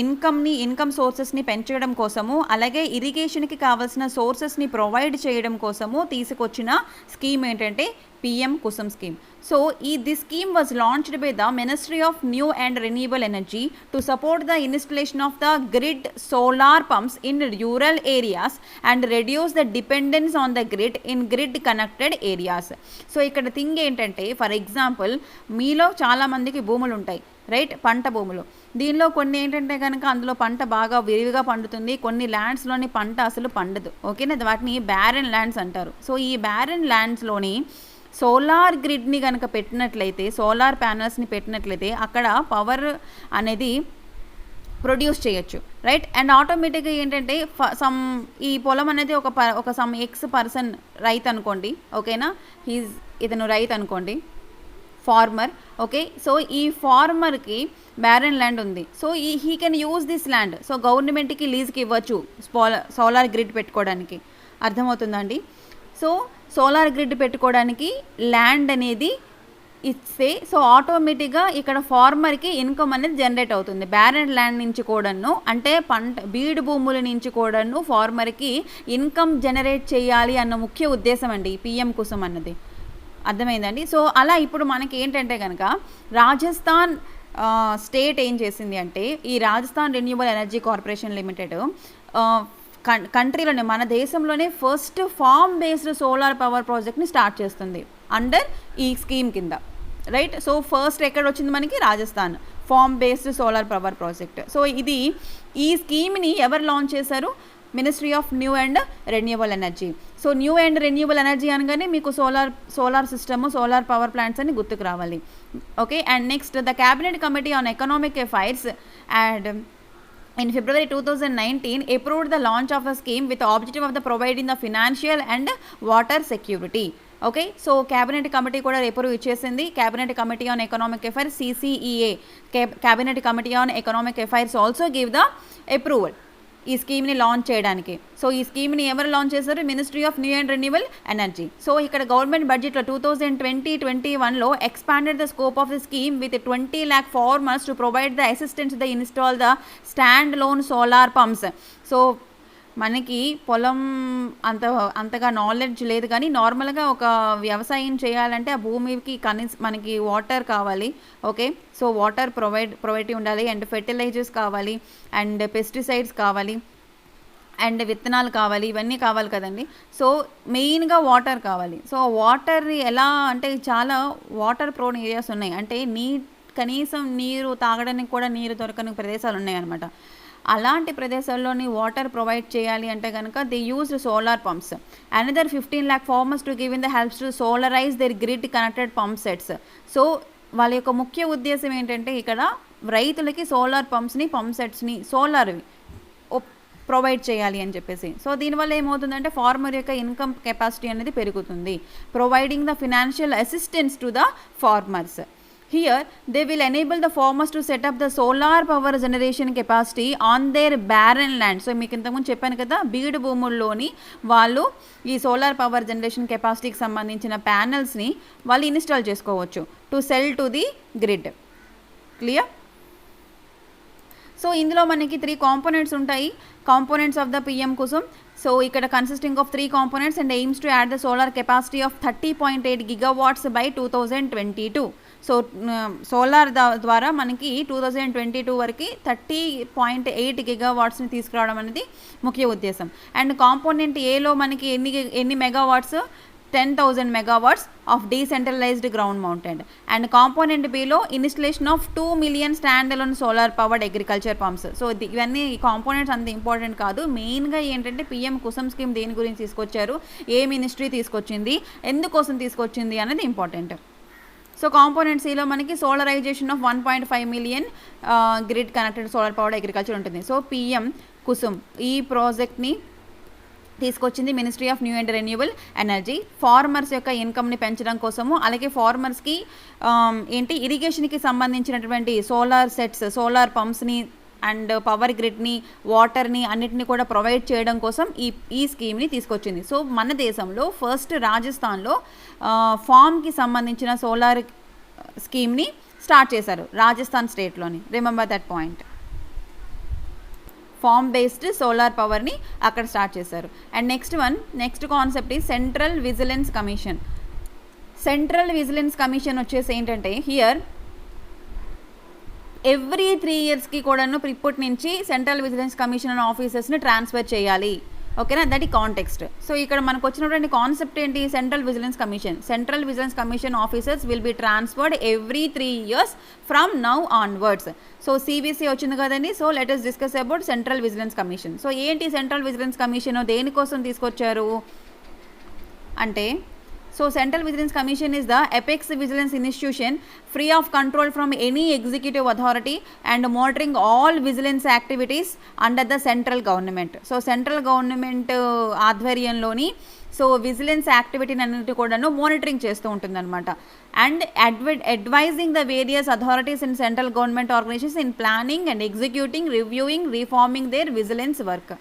ఇన్కమ్ సోర్సెస్ని పెంచడం కోసము అలాగే ఇరిగేషన్కి కావాల్సిన సోర్సెస్ని ప్రొవైడ్ చేయడం కోసము తీసుకొచ్చిన స్కీమ్ ఏంటంటే PM Kusum scheme. So this scheme was launched by the ministry of new and renewal energy to support the installation of the grid solar pumps in rural areas and reduce the dependence on the grid in grid connected areas. So ఇక్కడ థింగ్ ఏంటంటే ఫర్ ఎగ్జాంపుల్ మీలో చాలామందికి భూములు ఉంటాయి, రైట్, పంట భూములు. దీనిలో కొన్ని ఏంటంటే కనుక అందులో పంట బాగా విరివిగా పండుతుంది, కొన్ని ల్యాండ్స్లోని పంట అసలు పండదు, ఓకేనా, వాటిని బ్యారన్ ల్యాండ్స్ అంటారు. సో ఈ బ్యారన్ ల్యాండ్స్లోని సోలార్ గ్రిడ్ని కనుక పెట్టినట్లయితే, సోలార్ ప్యానల్స్ని పెట్టినట్లయితే అక్కడ పవర్ అనేది ప్రొడ్యూస్ చేయొచ్చు, రైట్. అండ్ ఆటోమేటిక్గా ఏంటంటే ఈ పొలం అనేది ఒక సమ్ ఎక్స్ పర్సన్ రైతు అనుకోండి, ఓకేనా, ఇతను రైతు అనుకోండి, ఫార్మర్, ఓకే. సో ఈ ఫార్మర్కి బ్యారన్ ల్యాండ్ ఉంది, so he can use this land. So గవర్నమెంట్కి లీజ్కి ఇవ్వచ్చు సోలార్ గ్రిడ్ పెట్టుకోవడానికి, అర్థమవుతుందండి. సో సోలార్ గ్రిడ్ పెట్టుకోవడానికి ల్యాండ్ అనేది ఇస్తే సో ఆటోమేటిక్గా ఇక్కడ ఫార్మర్కి ఇన్కమ్ అనేది జనరేట్ అవుతుంది. బ్యారన్ ల్యాండ్ నుంచి కూడాను, అంటే బీడు భూముల నుంచి కూడాను ఫార్మర్కి ఇన్కమ్ జనరేట్ చేయాలి అన్న ముఖ్య ఉద్దేశం అండి PM కుసుమ్ అన్నది, అర్థమైందండి. సో అలా ఇప్పుడు మనకి ఏంటంటే కనుక రాజస్థాన్ స్టేట్ ఏం చేసింది అంటే ఈ Rajasthan renewal energy corporation limited కంట్రీలోనే మన దేశంలోనే first farm based solar power ప్రాజెక్ట్ని స్టార్ట్ చేస్తుంది అండర్ ఈ స్కీమ్ కింద, రైట్. సో ఫస్ట్ ఎక్కడ వచ్చింది మనకి, Rajasthan farm based solar power project. So ఈ స్కీమ్ని ఎవరు లాంచ్ చేశారు, ministry of new and renewal energy. So new and renewal energy అనగానే మీకు solar system, solar power plants అని గుర్తుకు రావాలి, okay. And next the cabinet committee on economic affairs and in February 2019 approved the launch of a scheme with the objective of the providing the financial and water security. Okay, so cabinet committee కూడా అప్రూవ్ ఇచ్చేసింది. Cabinet committee on economic affairs CCEA, cabinet committee on economic affairs also give the approval ఈ స్కీమ్ని లాంచ్ చేయడానికి. సో ఈ స్కీమ్ని ఎవరు లాంచ్ చేశారు? Ministry of new and renewal energy. So ఇక్కడ గవర్నమెంట్ బడ్జెట్లో 2020-21లో expanded the scope of the scheme with 20 lakh farmers to provide the assistance the install the standalone solar pumps. So మనకి పొలం అంతగా నాలెడ్జ్ లేదు, కానీ నార్మల్గా ఒక వ్యవసాయం చేయాలంటే ఆ భూమికి మనకి వాటర్ కావాలి. ఓకే, సో వాటర్ ప్రొవైడ్ ఉండాలి, అండ్ ఫెర్టిలైజర్స్ కావాలి, అండ్ పెస్టిసైడ్స్ కావాలి, అండ్ విత్తనాలు కావాలి, ఇవన్నీ కావాలి కదండి. సో మెయిన్గా వాటర్ కావాలి. సో వాటర్ ఎలా అంటే చాలా వాటర్ ప్రోన్ ఏరియాస్ ఉన్నాయి, అంటే కనీసం నీరు తాగడానికి కూడా నీరు దొరకని ప్రదేశాలు ఉన్నాయన్నమాట. అలాంటి ప్రదేశాల్లోని వాటర్ ప్రొవైడ్ చేయాలి అంటే కనుక they used solar pumps. Another 15 lakh farmers to give in the helps to solarize their grid connected pump sets. So వాళ్ళ యొక్క ముఖ్య ఉద్దేశం ఏంటంటే ఇక్కడ రైతులకి సోలార్ పంప్ సెట్స్ని సోలార్వి ప్రొవైడ్ చేయాలి అని చెప్పేసి. సో దీనివల్ల ఏమవుతుందంటే ఫార్మర్ యొక్క ఇన్కమ్ కెపాసిటీ అనేది పెరుగుతుంది. Providing the financial assistance to the farmers. Here, they will enable the farmers to set up the solar power generation capacity on their barren land. So మీకు ఇంతకుముందు చెప్పాను కదా, బీడు భూముల్లోని వాళ్ళు ఈ సోలార్ పవర్ జనరేషన్ కెపాసిటీకి సంబంధించిన ప్యానల్స్ని వాళ్ళు ఇన్స్టాల్ చేసుకోవచ్చు to sell to the grid. Clear? So ఇందులో మనకి 3 కాంపోనెంట్స్ ఉంటాయి. Components of the PM Kusum. So ఇక్కడ consisting of 3 components and aims to add the solar capacity of 30.8 gigawatts by 2022. So solar ద్వారా మనకి 2022 వరకు 30.8 gigawattsని తీసుకురావడం అనేది ముఖ్య ఉద్దేశం. అండ్ కాంపోనెంట్ ఏలో మనకి ఎన్ని megawatts? 10,000 megawatts of decentralised ground mounted. And component below installation of 2 million stand alone solar powered agriculture pumps. So ఇవన్నీ కాంపోనెంట్స్ అంత ఇంపార్టెంట్ కాదు. మెయిన్గా ఏంటంటే పిఎం కుసుమ్ స్కీమ్ దేని గురించి తీసుకొచ్చారు, ఏ మినిస్ట్రీ తీసుకొచ్చింది, ఎందుకోసం తీసుకొచ్చింది అనేది ఇంపార్టెంట్. సో కాంపోనెంట్ సిలో మనకి solarization of 1.5 million grid connected solar powered agriculture ఉంటుంది. సో పిఎం కుసుమ్ ఈ ప్రాజెక్ట్ని తీసుకొచ్చింది ministry of new and renewal energy. Farmers యొక్క ఇన్కమ్ని పెంచడం కోసము, అలాగే ఫార్మర్స్కి ఇరిగేషన్కి సంబంధించినటువంటి సోలార్ సెట్స్, సోలార్ పంప్స్ని అండ్ పవర్ గ్రిడ్ని, వాటర్ని అన్నిటిని కూడా ప్రొవైడ్ చేయడం కోసం ఈ స్కీమ్ని తీసుకొచ్చింది. సో మన దేశంలో ఫస్ట్ రాజస్థాన్లో ఫామ్కి సంబంధించిన సోలార్ స్కీమ్ని స్టార్ట్ చేశారు, రాజస్థాన్ స్టేట్లోని. Remember that point. Farm based solar పవర్ని అక్కడ స్టార్ట్ చేశారు. అండ్ నెక్స్ట్ కాన్సెప్ట్ ఈ central vigilance commission. Central vigilance commission వచ్చేసి ఏంటంటే హియర్ ఎవ్రీ 3 yearsకి కూడాను ఇప్పటి నుంచి సెంట్రల్ విజిలెన్స్ కమిషన్ ఆఫీసర్స్ని ట్రాన్స్ఫర్ చేయాలి. ఓకేనా, దట్ ఈ కాంటెక్స్ట్. సో ఇక్కడ మనకు వచ్చినటువంటి కాన్సెప్ట్ ఏంటి? Central vigilance commission officers will be transferred every 3 years from now onwards. So CVC వచ్చింది కదండి. So let us discuss about central vigilance commission. So ఏంటి సెంట్రల్ విజిలెన్స్ కమిషన్, దేనికోసం తీసుకొచ్చారు అంటే, so central vigilance commission is the apex vigilance institution free of control from any executive authority and monitoring all vigilance activities under the central government. So central government ఆధ్వర్యంలోని సో విజిలెన్స్ యాక్టివిటీని అన్నిటి కూడాను మానిటరింగ్ చేస్తూ ఉంటుందన్నమాట. And advising the various authorities in central government organisations in planning and executing, reviewing, reforming their vigilance work.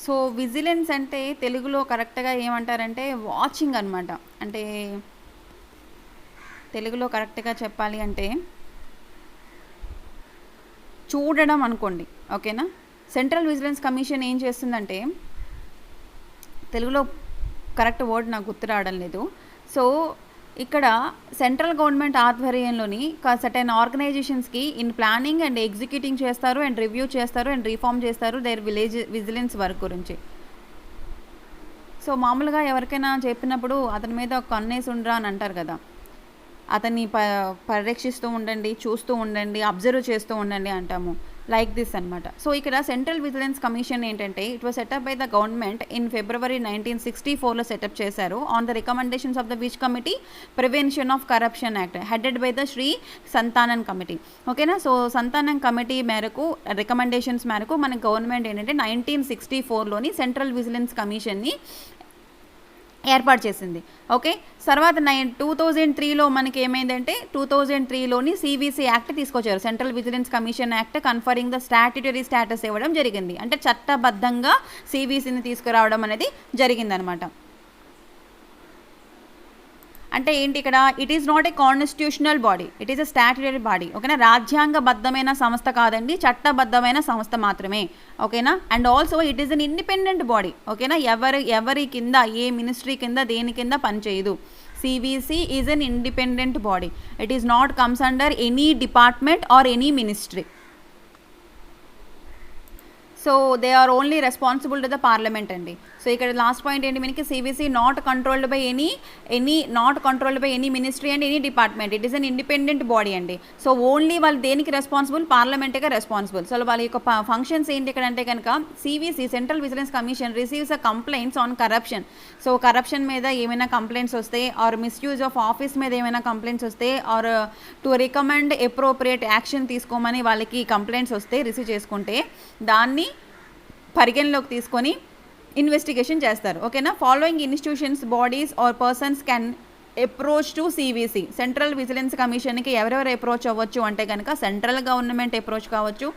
So vigilance అంటే తెలుగులో కరెక్ట్గా ఏమంటారంటే వాచింగ్ అనమాట. అంటే తెలుగులో కరెక్ట్గా చెప్పాలి అంటే చూడడం అనుకోండి. ఓకేనా. సెంట్రల్ విజిలెన్స్ కమిషన్ ఏం చేస్తుందంటే, తెలుగులో కరెక్ట్ వర్డ్ నాకు గుర్తు రావడం లేదు. సో ఇక్కడ సెంట్రల్ గవర్నమెంట్ ఆధ్వర్యంలోని సర్టెన్ ఆర్గనైజేషన్స్కి ఇన్ ప్లానింగ్ అండ్ ఎగ్జిక్యూటింగ్ చేస్తారు, అండ్ రివ్యూ చేస్తారు, అండ్ రిఫార్మ్ చేస్తారు దేర్ విజిలెన్స్ వర్క్ గురించి. సో మామూలుగా ఎవరికైనా చెప్పినప్పుడు అతని మీద ఒక కన్నేసి ఉండరా అని అంటారు కదా, అతన్ని పరీక్షిస్తూ ఉండండి, చూస్తూ ఉండండి, అబ్జర్వ్ చేస్తూ ఉండండి అంటాము. లైక్ దిస్ అనమాట. సో ఇక్కడ సెంట్రల్ విజిలెన్స్ కమిషన్ ఏంటంటే it was set up by the government in February 1964లో సెటప్ చేశారు on the recommendations of the which committee, prevention of corruption act, headed by the Shri Santhanam committee. ఓకేనా. సో సంతానన్ కమిటీ మేరకు రికమెండేషన్స్ మేరకు మన గవర్నమెంట్ ఏంటంటే 1964లోని సెంట్రల్ విజిలెన్స్ కమిషన్ని ఏర్పాటు చేసింది. ఓకే, తర్వాత 2003లో మనకి ఏమైందంటే 2003లోని సివిసి యాక్ట్ తీసుకొచ్చారు, central vigilance commission act conferring the statutory status ఇవ్వడం జరిగింది. అంటే చట్టబద్ధంగా సివిసిని తీసుకురావడం అనేది జరిగిందనమాట. అంటే ఏంటి ఇక్కడ, it is not a constitutional body, it is a statutory body. ఓకేనా, రాజ్యాంగబద్ధమైన సంస్థ కాదండి, చట్టబద్ధమైన సంస్థ మాత్రమే. ఓకేనా, and also it is an independent body. ఓకేనా, ఎవరి కింద, ఏ మినిస్ట్రీ కింద, దేని కింద పనిచేయదు. CVC is an independent body. It is not comes under any department or any ministry. So they are only responsible to the parliament అండి. సో ఇక్కడ లాస్ట్ పాయింట్ ఏంటి మనకి, CVC not controlled by any ministry and any department. It is an independent body అండి. సో ఓన్లీ వాళ్ళు దేనికి రెస్పాన్సిబుల్, పార్లమెంట్గా రెస్పాన్సిబుల్. సో వాళ్ళ యొక్క ఫంక్షన్స్ ఏంటి ఇక్కడ అంటే కనుక, CVC central vigilance commission receives a complaints on corruption. So corruption మీద ఏమైనా కంప్లైంట్స్ వస్తే, ఆర్ మిస్యూజ్ ఆఫ్ ఆఫీస్ మీద ఏమైనా కంప్లైంట్స్ వస్తే, or to recommend appropriate action తీసుకోమని వాళ్ళకి కంప్లైంట్స్ వస్తే, రిసీవ్ చేసుకుంటే దాన్ని పరిగణలోకి తీసుకొని ఇన్వెస్టిగేషన్ చేస్తారు. ఓకేనా, following institutions, bodies or persons can approach to CVC. Central vigilance కమిషన్కి ఎవరెవరు అప్రోచ్ అవ్వచ్చు అంటే కనుక, సెంట్రల్ గవర్నమెంట్ అప్రోచ్ కావచ్చు,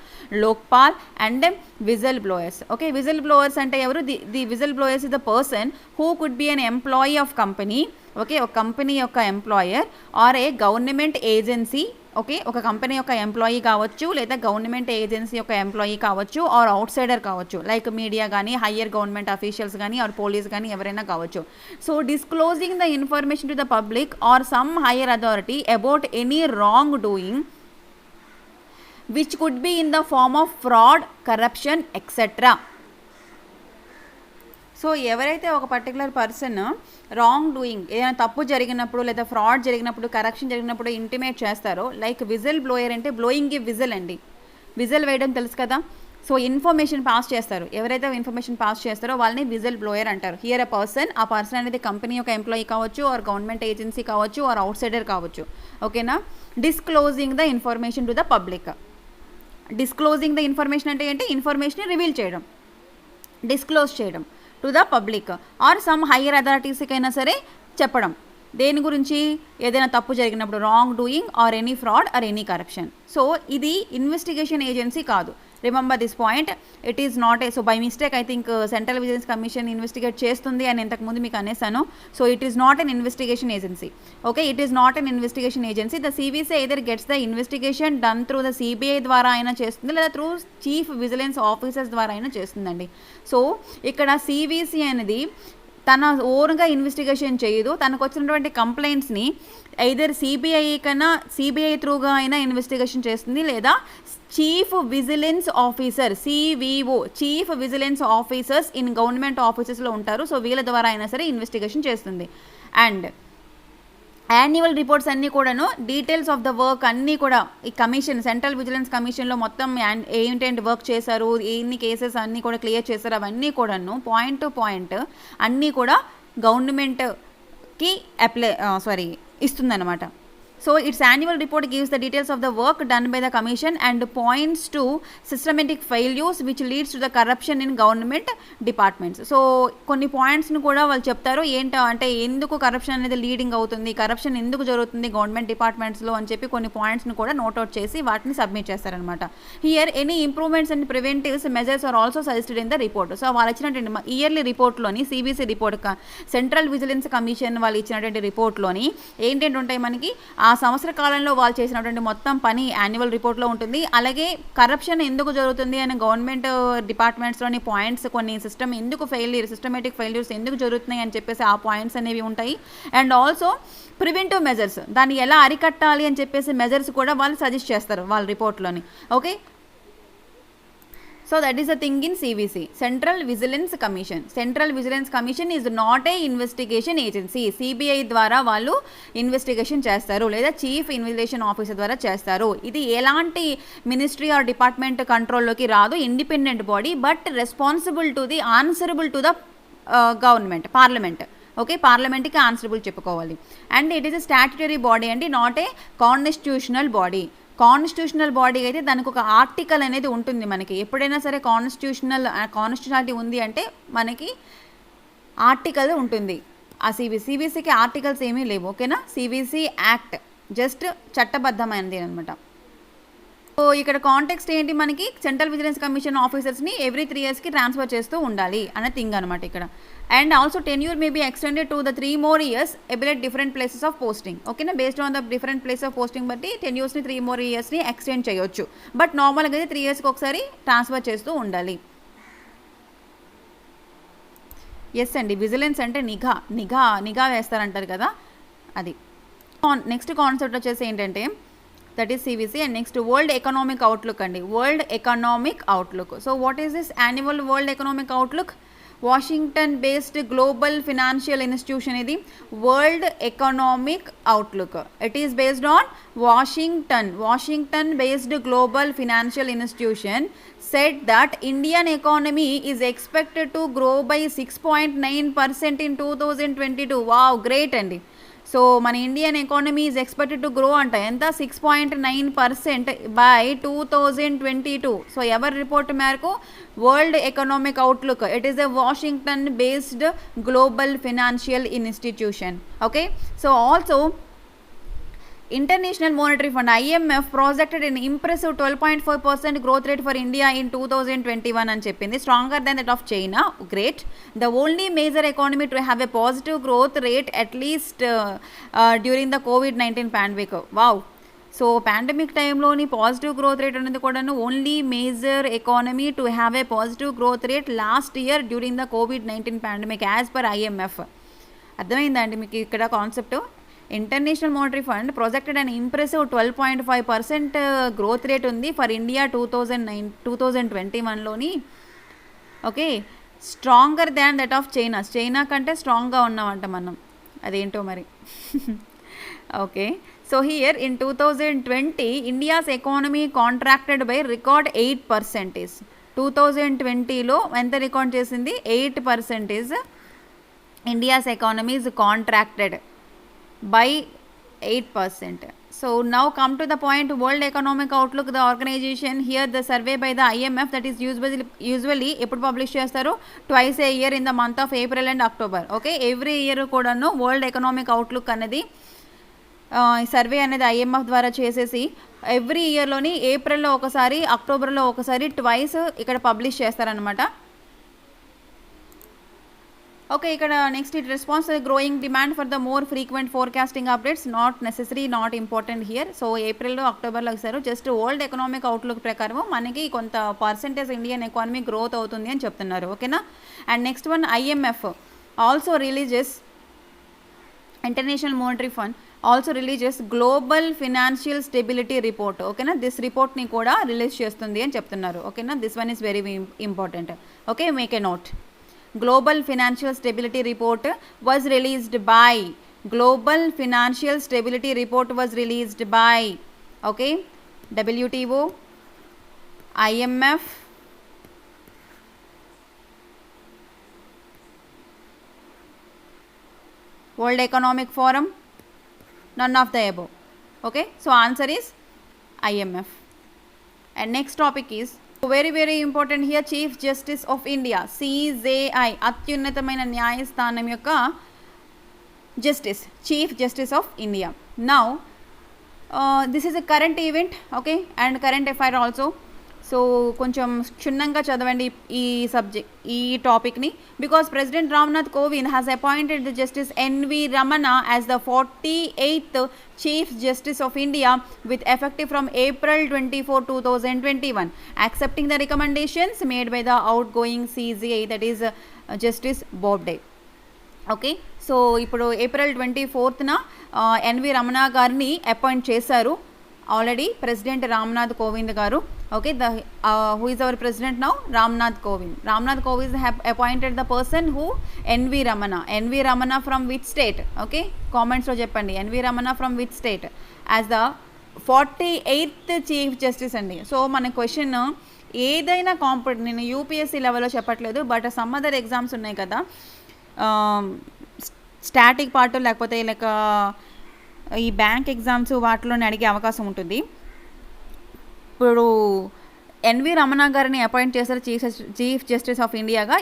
Lokpal and whistle blowers. Okay, whistle blowers అంటే ఎవరు, the whistle blowers is the person who could be an employee of company. Okay, ఒక కంపెనీ యొక్క employer or a government agency. Okay, ఒక కంపెనీ యొక్క ఎంప్లాయీ కావచ్చు, లేదా గవర్నమెంట్ ఏజెన్సీ యొక్క ఎంప్లాయీ కావచ్చు, ఆర్ అవుట్ సైడర్ కావచ్చు, లైక్ మీడియా కానీ, హయ్యర్ గవర్నమెంట్ అఫీషియల్స్ కానీ, ఆర్ పోలీస్ కానీ, ఎవరైనా కావచ్చు. So disclosing the information to the public or some higher authority about any wrongdoing which could be in the form of fraud, corruption etcetera. So ఎవరైతే ఒక పర్టికులర్ పర్సన్ రాంగ్ డూయింగ్, ఏదైనా తప్పు జరిగినప్పుడు, లేదా ఫ్రాడ్ జరిగినప్పుడు, కరప్షన్ జరిగినప్పుడు ఇంటిమేట్ చేస్తారో, లైక్ విజిల్ బ్లోయర్ అంటే బ్లోయింగ్ ఏ విజిల్ అండి, విజిల్ వేయడం తెలుసు కదా. సో ఇన్ఫర్మేషన్ పాస్ చేస్తారు, ఎవరైతే ఇన్ఫర్మేషన్ పాస్ చేస్తారో వాళ్ళని విజిల్ బ్లోయర్ అంటారు. హియర్ ఎ పర్సన్, ఆ పర్సన్ అనేది కంపెనీ యొక్క ఎంప్లాయీ కావచ్చు, ఆర్ గవర్నమెంట్ ఏజెన్సీ కావచ్చు, ఆర్ అవుట్ సైడర్ కావచ్చు. ఓకేనా, disclosing the information to the public. Disclosing the information అంటే ఏంటి, ఇన్ఫర్మేషన్ రివీల్ చేయడం, డిస్క్లోజ్ చేయడం to the public or some higher అథారిటీస్కైనా సరే చెప్పడం. దేని గురించి, ఏదైనా తప్పు జరిగినప్పుడు, wrongdoing or any fraud or any corruption. So ఇది ఇన్వెస్టిగేషన్ ఏజెన్సీ కాదు. Remember this point, it is not a, so by mistake I think central vigilance commission investigate చేస్తుంది అని ఇంతకుముందు మీకు అనేసాను. So it is not an investigation agency. Okay, it is not an investigation agency. The CVC either gets the investigation done through the CBI ద్వారా అయినా చేస్తుంది, లేదా త్రూ చీఫ్ విజిలెన్స్ ఆఫీసర్స్ ద్వారా అయినా చేస్తుందండి. సో ఇక్కడ సివిసి అనేది తన ఓన్గా ఇన్వెస్టిగేషన్ చేయదు, తనకు వచ్చినటువంటి కంప్లైంట్స్ని ఐదర్ సిబిఐ త్రూగా అయినా ఇన్వెస్టిగేషన్ చేస్తుంది, లేదా chief vigilance officer, CVO, chief vigilance officers in government ఆఫీసెస్లో ఉంటారు. సో వీళ్ళ ద్వారా అయినా సరే ఇన్వెస్టిగేషన్ చేస్తుంది. అండ్ యాన్యువల్ రిపోర్ట్స్ అన్నీ కూడాను, డీటెయిల్స్ ఆఫ్ ద వర్క్ అన్నీ కూడా ఈ కమిషన్, సెంట్రల్ విజిలెన్స్ కమిషన్లో మొత్తం ఏంటంటే వర్క్ చేశారు, ఎన్ని కేసెస్ అన్నీ కూడా క్లియర్ చేశారు, అవన్నీ కూడాను పాయింట్ టు పాయింట్ అన్నీ కూడా గవర్నమెంట్కి ఇస్తుందన్నమాట. So its annual report gives the details of the work done by the commission and points to systematic failures which leads to the corruption in government departments. So కొన్ని పాయింట్స్ని కూడా వాళ్ళు చెప్తారు, అంటే ఎందుకు కరప్షన్ అనేది లీడింగ్ అవుతుంది, కరప్షన్ ఎందుకు జరుగుతుంది గవర్నమెంట్ డిపార్ట్మెంట్స్లో అని చెప్పి కొన్ని పాయింట్స్ని కూడా నోట్అవుట్ చేసి వాటిని సబ్మిట్ చేస్తారనమాట. Here any improvements and preventives measures are also suggested in the report. So వాళ్ళు ఇచ్చినటువంటి ఇయర్లీ రిపోర్ట్లోని, CBC report, central vigilance commission వాళ్ళు ఇచ్చినటువంటి రిపోర్ట్లోని ఏంటంటే ఉంటాయి మనకి, ఆ సంవత్సర కాలంలో వాళ్ళు చేసినటువంటి మొత్తం పని యాన్యువల్ రిపోర్ట్లో ఉంటుంది. అలాగే కరప్షన్ ఎందుకు జరుగుతుంది అని గవర్నమెంట్ డిపార్ట్మెంట్స్లోని పాయింట్స్, కొన్ని సిస్టమేటిక్ ఫెయిల్యూర్స్ ఎందుకు జరుగుతున్నాయి అని చెప్పేసి ఆ పాయింట్స్ అనేవి ఉంటాయి. అండ్ ఆల్సో ప్రివెంటివ్ మెజర్స్, దాన్ని ఎలా అరికట్టాలి అని చెప్పేసి మెజర్స్ కూడా వాళ్ళు సజెస్ట్ చేస్తారు వాళ్ళ రిపోర్ట్లోని. Okay, so that is the thing in CVC, Central Vigilance Commission. Central Vigilance Commission is not a investigation agency. CBI ద్వారా వాళ్ళు ఇన్వెస్టిగేషన్ చేస్తారు, లేదా చీఫ్ ఇన్వెస్టిగేషన్ ఆఫీసర్ ద్వారా చేస్తారు. ఇది ఎలాంటి మినిస్ట్రీ ఆర్ డిపార్ట్మెంట్ కంట్రోల్లోకి రాదు, independent body, but responsible to the answerable to the government, parliament. Okay, పార్లమెంట్కి ఆన్సరబుల్ చెప్పుకోవాలి. And it is a statutory body అండి, not a constitutional body. Constitutional body అయితే దానికి ఒక ఆర్టికల్ అనేది ఉంటుంది. మనకి ఎప్పుడైనా సరే కాన్స్టిట్యూషనాలిటీ ఉంది అంటే మనకి ఆర్టికల్ ఉంటుంది. ఆ సివిసికి ఆర్టికల్స్ ఏమీ లేవు, ఓకేనా. సివిసి యాక్ట్ జస్ట్ చట్టబద్ధమైనది అనమాట. సో ఇక్కడ కాంటెక్స్ట్ ఏంటి, మనకి సెంట్రల్ విజిలెన్స్ కమిషన్ ఆఫీసర్స్ని ఎవ్రీ 3 yearsకి ట్రాన్స్ఫర్ చేస్తూ ఉండాలి అనే థింగ్ అనమాట ఇక్కడ. And also tenure may be extended to the 3 more years ఎబిలెట్ డిఫరెంట్ ప్లేసెస్ ఆఫ్ పోస్టింగ్, ఓకేనా. Based on the different place of posting బట్టి టెన్యూర్స్ని 3 more yearsని ఎక్స్టెండ్ చేయొచ్చు. బట్ నార్మల్గా అయితే 3 yearsకి ఒకసారి ట్రాన్స్ఫర్ చేస్తూ ఉండాలి. ఎస్ అండి, విజిలెన్స్ అంటే నిఘా వేస్తారంటారు కదా, అది. నెక్స్ట్ కాన్సెప్ట్ వచ్చేసి ఏంటంటే that is CVC. And next world economic outlook అండి, world economic outlook. So what is this annual world economic outlook? Washington based global financial institution ఇది world economic outlook. It is based on Washington based global financial institution said that Indian economy is expected to grow by 6.9% in 2022. Wow, great అండి. సో మన Indian economy is expected to grow అంట, ఎంత? 6.9% బై 2022. సో ఎవరి రిపోర్ట్ మేరకు? World economic outlook. It is a Washington based global financial institution, okay. So also International Monetary Fund IMF projected an impressive 12.4% growth rate for India in 2021 అని చెప్పింది, stronger than that of China. Great. The only major economy to have a positive growth rate at least during the COVID-19 pandemic. Wow. So pandemic టైంలోని పాజిటివ్ గ్రోత్ రేట్ అనేది కూడా only major economy to have a positive growth rate last year during the COVID-19 pandemic as per IMF. అర్థమైందా అండి మీకు ఇక్కడ concept? International monetary fund projected and impressive 12.5% growth rate ఉంది ఫర్ ఇండియా 2021లోని, okay. Stronger than that of China కంటే స్ట్రాంగ్గా ఉన్నామంట మనం, అదేంటో మరి. Okay. So here in 2020 India's economy contracted by record 8%. 2020లో ఎంత రికార్డ్ చేసింది? 8%. India's economy is contracted by 8%. So now come to the point, World Economic Outlook, the organization here, the survey by the IMF that is usually ఎప్పుడు పబ్లిష్ చేస్తారు? Twice a year in the month of April and October, okay. Every year కూడాను వరల్డ్ ఎకనామిక్ అవుట్లుక్ అనేది సర్వే అనేది IMF ద్వారా చేసేసి ఎవ్రీ ఇయర్లోని ఏప్రిల్లో ఒకసారి, అక్టోబర్లో ఒకసారి, ట్వైస్ ఇక్కడ పబ్లిష్ చేస్తారనమాట. ఓకే. ఇక్కడ next it response growing demand for the more frequent forecasting updates, not necessary, not important here. So ఏప్రిల్లో అక్టోబర్లో ఇస్తారు, జస్ట్ వరల్డ్ ఎకనామిక్ అవుట్లుక్ ప్రకారం మనకి కొంత పర్సెంటేజ్ ఇండియన్ ఎకానమీ గ్రోత్ అవుతుంది అని చెప్తున్నారు, ఓకేనా. And next one IMF also releases, international monetary fund also releases global financial stability report, ఓకేనా. దిస్ రిపోర్ట్ని కూడా రిలీజ్ చేస్తుంది అని చెప్తున్నారు, ఓకేనా. This one is very important, okay. Make a note. Global Financial Stability Report was released by okay, WTO, IMF, World Economic Forum, none of the above, okay. So answer is IMF. And next topic is very very important here, Chief Justice of India, CJI, అత్యున్నతమైన న్యాయస్థానం యొక్క justice, chief justice of India. Now this is a current event, okay, and current affair also. So కొంచెం క్షుణ్ణంగా చదవండి ఈ టాపిక్ని, because president Ramnath Kovind has appointed the justice NV Ramana as the 48th Chief Justice of India with effective from April 24, 2021, accepting the recommendations made by the outgoing CJI, that is Justice Bobde. Okay. So ఇప్పుడు April 24th NV Ramana గారిని అపాయింట్ చేశారు ఆల్రెడీ ప్రెసిడెంట్ రామ్నాథ్ కోవింద్ గారు, okay. Who is our president now? Ramnath Kovind have appointed the person who NV Ramana from which state? Okay, కామెంట్స్లో చెప్పండి. NV Ramana from which state as the 48th chief justice అండి. సో మన క్వశ్చన్ ఏదైనా నేను UPSC లెవెల్లో చెప్పట్లేదు, బట్ సమ్ అదర్ ఎగ్జామ్స్ ఉన్నాయి కదా, స్టాటిక్ పార్ట్ లేకపోతే లైక్ ఈ బ్యాంక్ ఎగ్జామ్స్ వాటిలోనే అడిగే అవకాశం ఉంటుంది. ఇప్పుడు NV Ramana గారిని అపాయింట్ చేశారు చీఫ్ జస్టిస్ ఆఫ్ ఇండియాగా.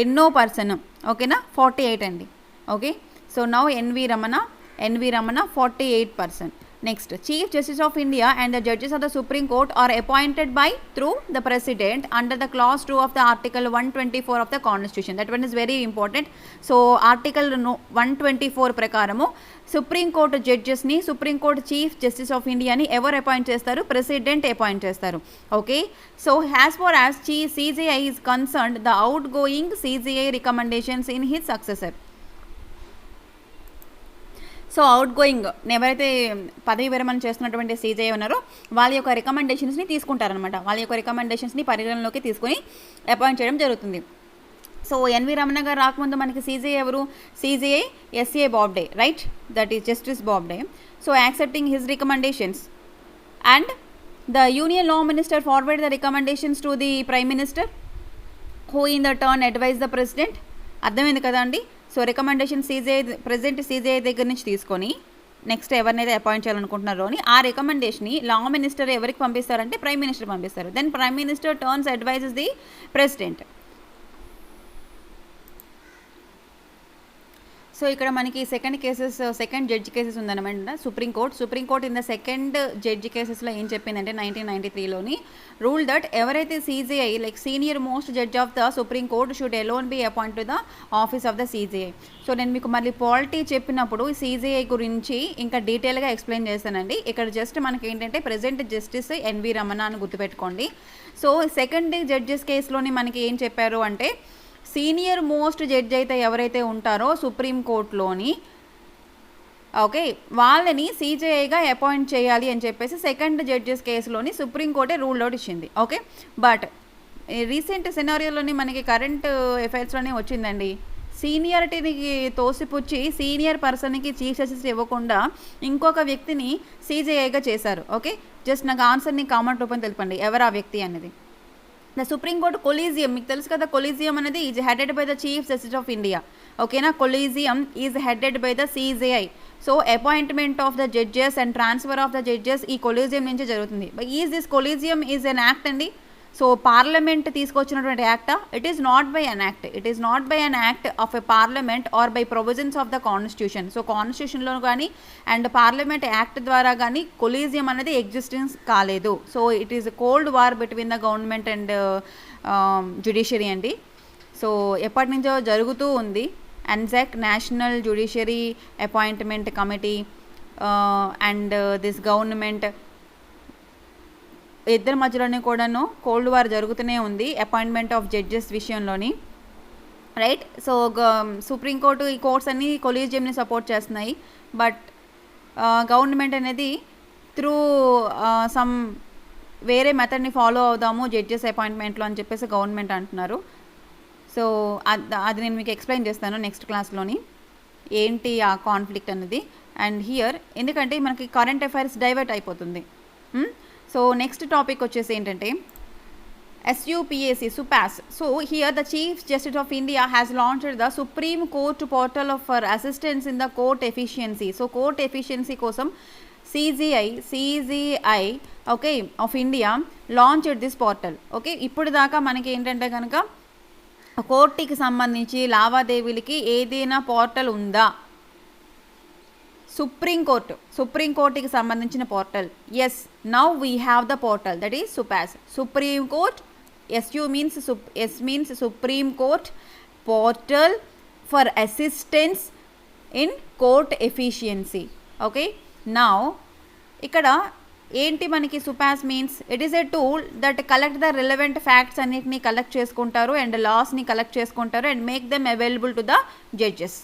ఎన్నో పర్సన్, ఓకేనా? 48 అండి. Okay, so now NV Ramana 48%. Next, Chief Justice of India and the judges of the Supreme Court are appointed by through the President under the clause 2 of the Article 124 of the Constitution. That one is very important. So Article 124 ప్రకారము సుప్రీం కోర్టు జడ్జెస్ని supreme court chief justice of ఇండియాని ఎవరు అపాయింట్ చేస్తారు? ప్రెసిడెంట్ అపాయింట్ చేస్తారు. Okay, so as far as CJI is concerned the outgoing CJI recommendations in his successor. So outgoing ఎవరైతే పదవి విరమణ చేస్తున్నటువంటి CJI ఉన్నారో వాళ్ళ యొక్క రికమెండేషన్స్ని తీసుకుంటారనమాట. వాళ్ళ యొక్క రికమెండేషన్స్ని పరిగణలోకి తీసుకొని అపాయింట్ చేయడం జరుగుతుంది. సో NV రమణ గారు రాకముందు మనకి CJI ఎవరు? CJI SA Bobde, right? That is justice Bobde. So accepting his recommendations and the union law minister forward the recommendations to the prime minister who in the turn advise the president. అర్థమైంది కదా అండి? సో రికమెండేషన్ ప్రెసిడెంట్ CJI దగ్గర నుంచి తీసుకొని నెక్స్ట్ ఎవరినైతే అపాయింట్ చేయాలనుకుంటున్నారో అని ఆ రికమెండేషన్ని లా మినిస్టర్ ఎవరికి పంపిస్తారంటే ప్రైమ్ మినిస్టర్ పంపిస్తారు. Then prime minister turns advises the president. So ఇక్కడ మనకి సెకండ్ జడ్జి కేసెస్ ఉందన్నమాట supreme court in the second judge కేసెస్లో ఏం చెప్పిందంటే 1993లోని రూల్ దట్ ఎవరైతే CJI like senior most judge of the supreme court should alone be appoint to the office of the CJI. So నేను మీకు మళ్ళీ పాలిటీ చెప్పినప్పుడు CJI గురించి ఇంకా డీటెయిల్గా ఎక్స్ప్లెయిన్ చేస్తానండి. ఇక్కడ జస్ట్ మనకి ఏంటంటే ప్రెజెంట్ జస్టిస్ NV రమణ అని గుర్తుపెట్టుకోండి. సో సెకండ్ జడ్జెస్ కేసులోని మనకి ఏం చెప్పారు అంటే సీనియర్ మోస్ట్ జడ్జ్ అయితే ఎవరైతే ఉంటారో సుప్రీంకోర్టులోని ఓకే వాళ్ళని CJIగా అపాయింట్ చేయాలి అని చెప్పేసి సెకండ్ జడ్జెస్ కేసులోని సుప్రీంకోర్టే రూల్ అవుట్ ఇచ్చింది. ఓకే, బట్ రీసెంట్ సినారియోలోని మనకి కరెంట్ అఫైర్స్లోనే వచ్చిందండి. సీనియారిటీని తోసిపుచ్చి సీనియర్ పర్సన్కి చీఫ్ జస్టిస్ ఇవ్వకుండా ఇంకొక వ్యక్తిని CJIగా చేశారు. ఓకే, జస్ట్ నాకు ఆన్సర్ని కామెంట్ రూపంలో తెలపండి ఎవరు ఆ వ్యక్తి అనేది. ద సుప్రీం కోర్టు కొలీజియం, మీకు తెలుసు కదా కొలీజియం అనేది is headed by the chief justice of India. ఓకేనా, collegium is headed by the CJI. So appointment of the judges and transfer of the judges ఈ కొలీజియం నుంచి జరుగుతుంది. Is this collegium is an act అండి. సో పార్లమెంట్ తీసుకొచ్చినటువంటి యాక్టా? It is not by an act. It is not by an act of a parliament or by provisions of the constitution. So కాన్స్టిట్యూషన్లో కానీ అండ్ పార్లమెంట్ యాక్ట్ ద్వారా కానీ కొలీజియం అనేది ఎగ్జిస్టెన్స్ కాలేదు. So it is cold war between the government and judiciary అండి. సో ఎప్పటి నుంచో జరుగుతూ ఉంది. ANZAC national judiciary appointment committee and this government ఇద్దరి మధ్యలోనే కూడాను కోల్డ్ వార్ జరుగుతూనే ఉంది అపాయింట్మెంట్ ఆఫ్ జడ్జెస్ విషయంలోని, రైట్? సో సుప్రీంకోర్టు ఈ కోర్ట్స్ అన్ని కొలీజియంని సపోర్ట్ చేస్తున్నాయి. బట్ గవర్నమెంట్ అనేది త్రూ సమ్ వేరే మెథడ్ని ఫాలో అవుదాము జడ్జెస్ అపాయింట్మెంట్లో అని చెప్పేసి గవర్నమెంట్ అంటున్నారు. సో అది నేను మీకు ఎక్స్ప్లెయిన్ చేస్తాను నెక్స్ట్ క్లాస్లోని ఏంటి ఆ కాన్ఫ్లిక్ట్ అనేది. అండ్ హియర్ ఎందుకంటే మనకి కరెంట్ అఫైర్స్ డైవర్ట్ అయిపోతుంది. సో నెక్స్ట్ టాపిక్ వచ్చేసి ఏంటంటే SUPAS. So here the Chief Justice of India has launched the Supreme Court portal for assistance in the court efficiency. So court efficiency కోసం CJI okay of India launched this portal. Okay, ఇప్పుడు దాకా మనకి ఏంటంటే కనుక కోర్టుకి సంబంధించి లావాదేవీలకి ఏదైనా పోర్టల్ ఉందా? సుప్రీంకోర్టుకి సంబంధించిన portal. Yes, now we have the portal that is SUPAS. Supreme court, S means supreme court portal for assistance in court efficiency. Okay, now ఇక్కడ ఏంటి మనకి SUPAS means it is a tool that collect the relevant facts అన్నిటిని కలెక్ట్ చేసుకుంటారు అండ్ లాస్ని కలెక్ట్ చేసుకుంటారు and make them available to the judges.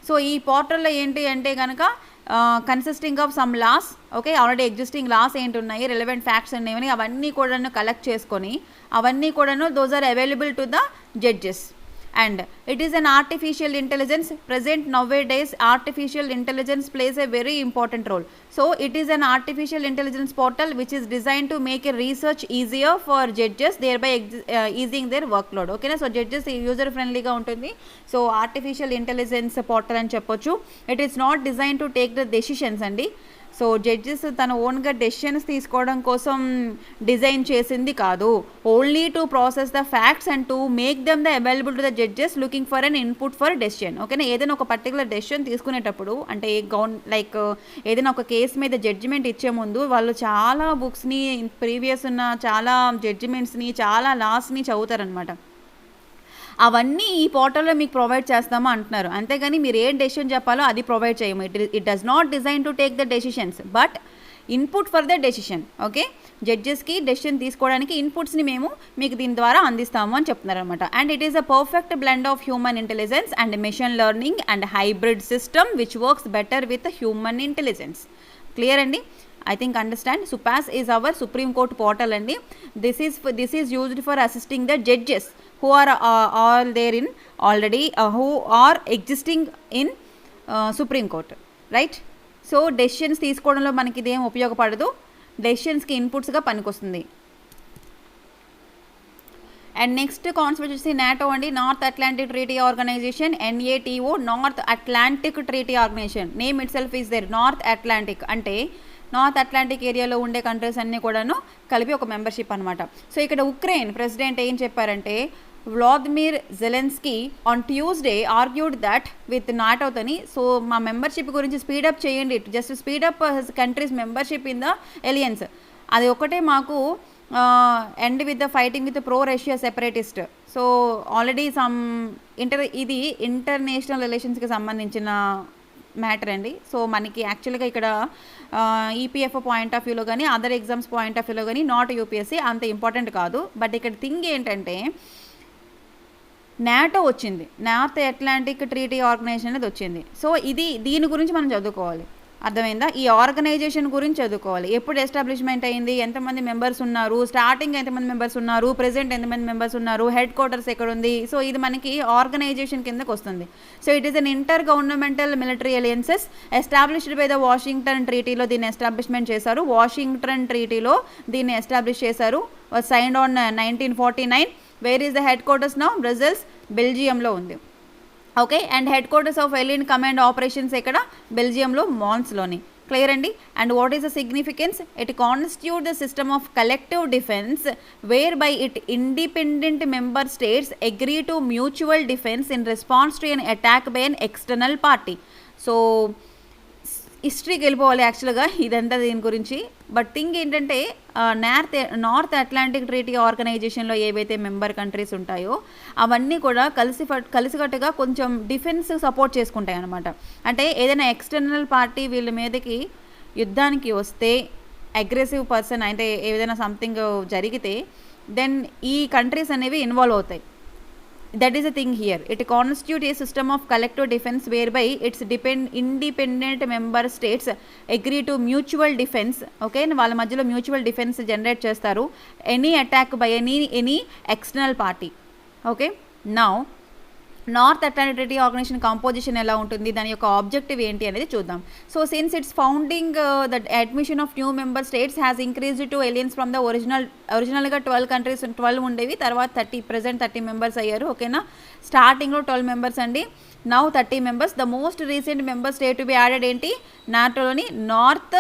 So ఈ పోర్టల్లో ఏంటి అంటే కనుక consisting of some laws, okay already existing loss ఏంటి ఉన్నాయి, రిలవెంట్ ఫ్యాక్ట్స్ అనేవి అవన్నీ కూడాను కలెక్ట్ చేసుకొని అవన్నీ కూడాను those are available to the judges. And it is an artificial intelligence. Present nowadays artificial intelligence plays a very important role. So it is an artificial intelligence portal which is designed to make a research easier for judges, thereby easing their workload. Okay na, so judges user friendly ga untundi. So artificial intelligence portal ani cheppochu. It is not designed to take the decisions andi. So judges తన ఓన్గా డెసిషన్స్ తీసుకోవడం కోసం డిజైన్ చేసింది కాదు, only to process the facts and to make them the available to the judges looking for an input for decision. ఓకేనా, ఏదైనా ఒక పర్టికులర్ డెసిషన్ తీసుకునేటప్పుడు అంటే లైక్ ఏదైనా ఒక కేసు మీద జడ్జిమెంట్ ఇచ్చే ముందు వాళ్ళు చాలా బుక్స్ని, ప్రీవియస్ ఉన్న చాలా జడ్జిమెంట్స్ని, చాలా లాస్ని చదువుతారనమాట. అవన్నీ ఈ పోర్టల్లో మీకు ప్రొవైడ్ చేస్తామా అంటున్నారు, అంతేగాని మీరు ఏ డెసిషన్ చెప్పాలో అది ప్రొవైడ్ చేయము. It does not design to take the decisions but input for the decision. Okay, జడ్జెస్కి డెసిషన్ తీసుకోవడానికి ఇన్పుట్స్ని మేము మీకు దీని ద్వారా అందిస్తాము అని చెప్తున్నారు అనమాట. And it is a perfect blend of human intelligence and machine learning and hybrid system which works better with human intelligence. Clear అండి? I think understand. SUPAS is our Supreme Court portal and this is used for assisting the judges who are all there in already who are existing in Supreme Court, right? So decisions తీసుకోవడంలో మనకి ఇదేం ఉపయోగపడదు, డెసిషన్స్కి ఇన్పుట్స్గా పనికొస్తుంది. అండ్ నెక్స్ట్ కాన్సెప్ట్ వచ్చేసి నాటో అండి, North Atlantic Treaty Organisation, NATO, North Atlantic Treaty Organisation. Name itself is there, North Atlantic అంటే నార్త్ అట్లాంటిక్ ఏరియాలో ఉండే కంట్రీస్ అన్నీ కూడాను కలిపి ఒక మెంబర్షిప్ అనమాట. సో ఇక్కడ ఉక్రెయిన్ ప్రెసిడెంట్ ఏం చెప్పారంటే, Vladimir Zelensky on Tuesday argued that with నాటోతోని, సో మా మెంబర్షిప్ గురించి స్పీడప్ చేయండి, just speed up countries membership in the alliance, అది ఒకటే మాకు end with the fighting with pro Russia separatist. So already some ఇది ఇంటర్నేషనల్ రిలేషన్స్కి సంబంధించిన మ్యాటర్ అండి. సో మనకి యాక్చువల్గా ఇక్కడ ఈపీఎఫ్ఓ పాయింట్ ఆఫ్ వ్యూలో కానీ అదర్ ఎగ్జామ్స్ పాయింట్ ఆఫ్ వ్యూలో కానీ నాట్ యూపీఎస్సీ అంత ఇంపార్టెంట్ కాదు. బట్ ఇక్కడ థింగ్ ఏంటంటే నాటో వచ్చింది, నార్త్ అట్లాంటిక్ ట్రీటీ ఆర్గనైజేషన్ అనేది వచ్చింది. సో దీని గురించి మనం చదువుకోవాలి, అర్థమైందా? ఈ ఆర్గనైజేషన్ గురించి చదువుకోవాలి. ఎప్పుడు ఎస్టాబ్లిష్మెంట్ అయింది, ఎంతమంది మెంబర్స్ ఉన్నారు, స్టార్టింగ్ ఎంతమంది మెంబర్స్ ఉన్నారు, ప్రెజెంట్ ఎంతమంది మెంబర్స్ ఉన్నారు, హెడ్ క్వార్టర్స్ ఎక్కడ ఉంది. సో ఇది మనకి ఆర్గనైజేషన్ కిందకు వస్తుంది. So it is an intergovernmental military alliances established by the Washington ట్రీటీలో దీన్ని ఎస్టాబ్లిష్మెంట్ చేశారు. వాషింగ్టన్ ట్రీటీలో దీన్ని ఎస్టాబ్లిష్ చేశారు, signed on 1949. Where is the headquarters now? Brussels, బెల్జియంలో ఉంది. Okay, and headquarters of allied command operations ఎక్కడ? బెల్జియంలో, మాన్స్లోని. క్లియర్ అండి? And what is the significance? It constitute the system of collective defence whereby independent member states agree to mutual defence in response to an attack by an external party. So హిస్టరీకి వెళ్ళిపోవాలి యాక్చువల్గా ఇదంతా దీని గురించి. బట్ థింగ్ ఏంటంటే నార్త్ అట్లాంటిక్ ట్రీటీ ఆర్గనైజేషన్లో ఏవైతే మెంబర్ కంట్రీస్ ఉంటాయో అవన్నీ కూడా కలిసికట్టుగా కొంచెం డిఫెన్స్ సపోర్ట్ చేసుకుంటాయి అన్నమాట. అంటే ఏదైనా ఎక్స్టర్నల్ పార్టీ వీళ్ళ మీదకి యుద్ధానికి వస్తే, అగ్రెసివ్ పర్సన్ అయితే ఏదైనా సంథింగ్ జరిగితే దెన్ ఈ కంట్రీస్ అనేవి ఇన్వాల్వ్ అవుతాయి. That is the thing here. It constitutes a system of collective defense whereby its independent member states agree to mutual defense. Okay, వాళ్ళ మధ్యలో మ్యూచువల్ డిఫెన్స్ జనరేట్ చేస్తారు, any attack by any external party. Okay, now North Atlantic Treaty Organisation composition ఎలా ఉంటుంది, దాని యొక్క ఆబ్జెక్టివ్ ఏంటి అనేది చూద్దాం. So since its founding the admission of new member states has increased to alliance from the ఒరిజినల్గా 12 కంట్రీస్ 12 ఉండేవి, తర్వాత ప్రెజెంట్ 30 మెంబర్స్ అయ్యారు. ఓకేనా, స్టార్టింగ్లో 12 మెంబర్స్ అండి, now 30 members. The most recent member state to be added ఏంటి? నాటోలోని నార్త్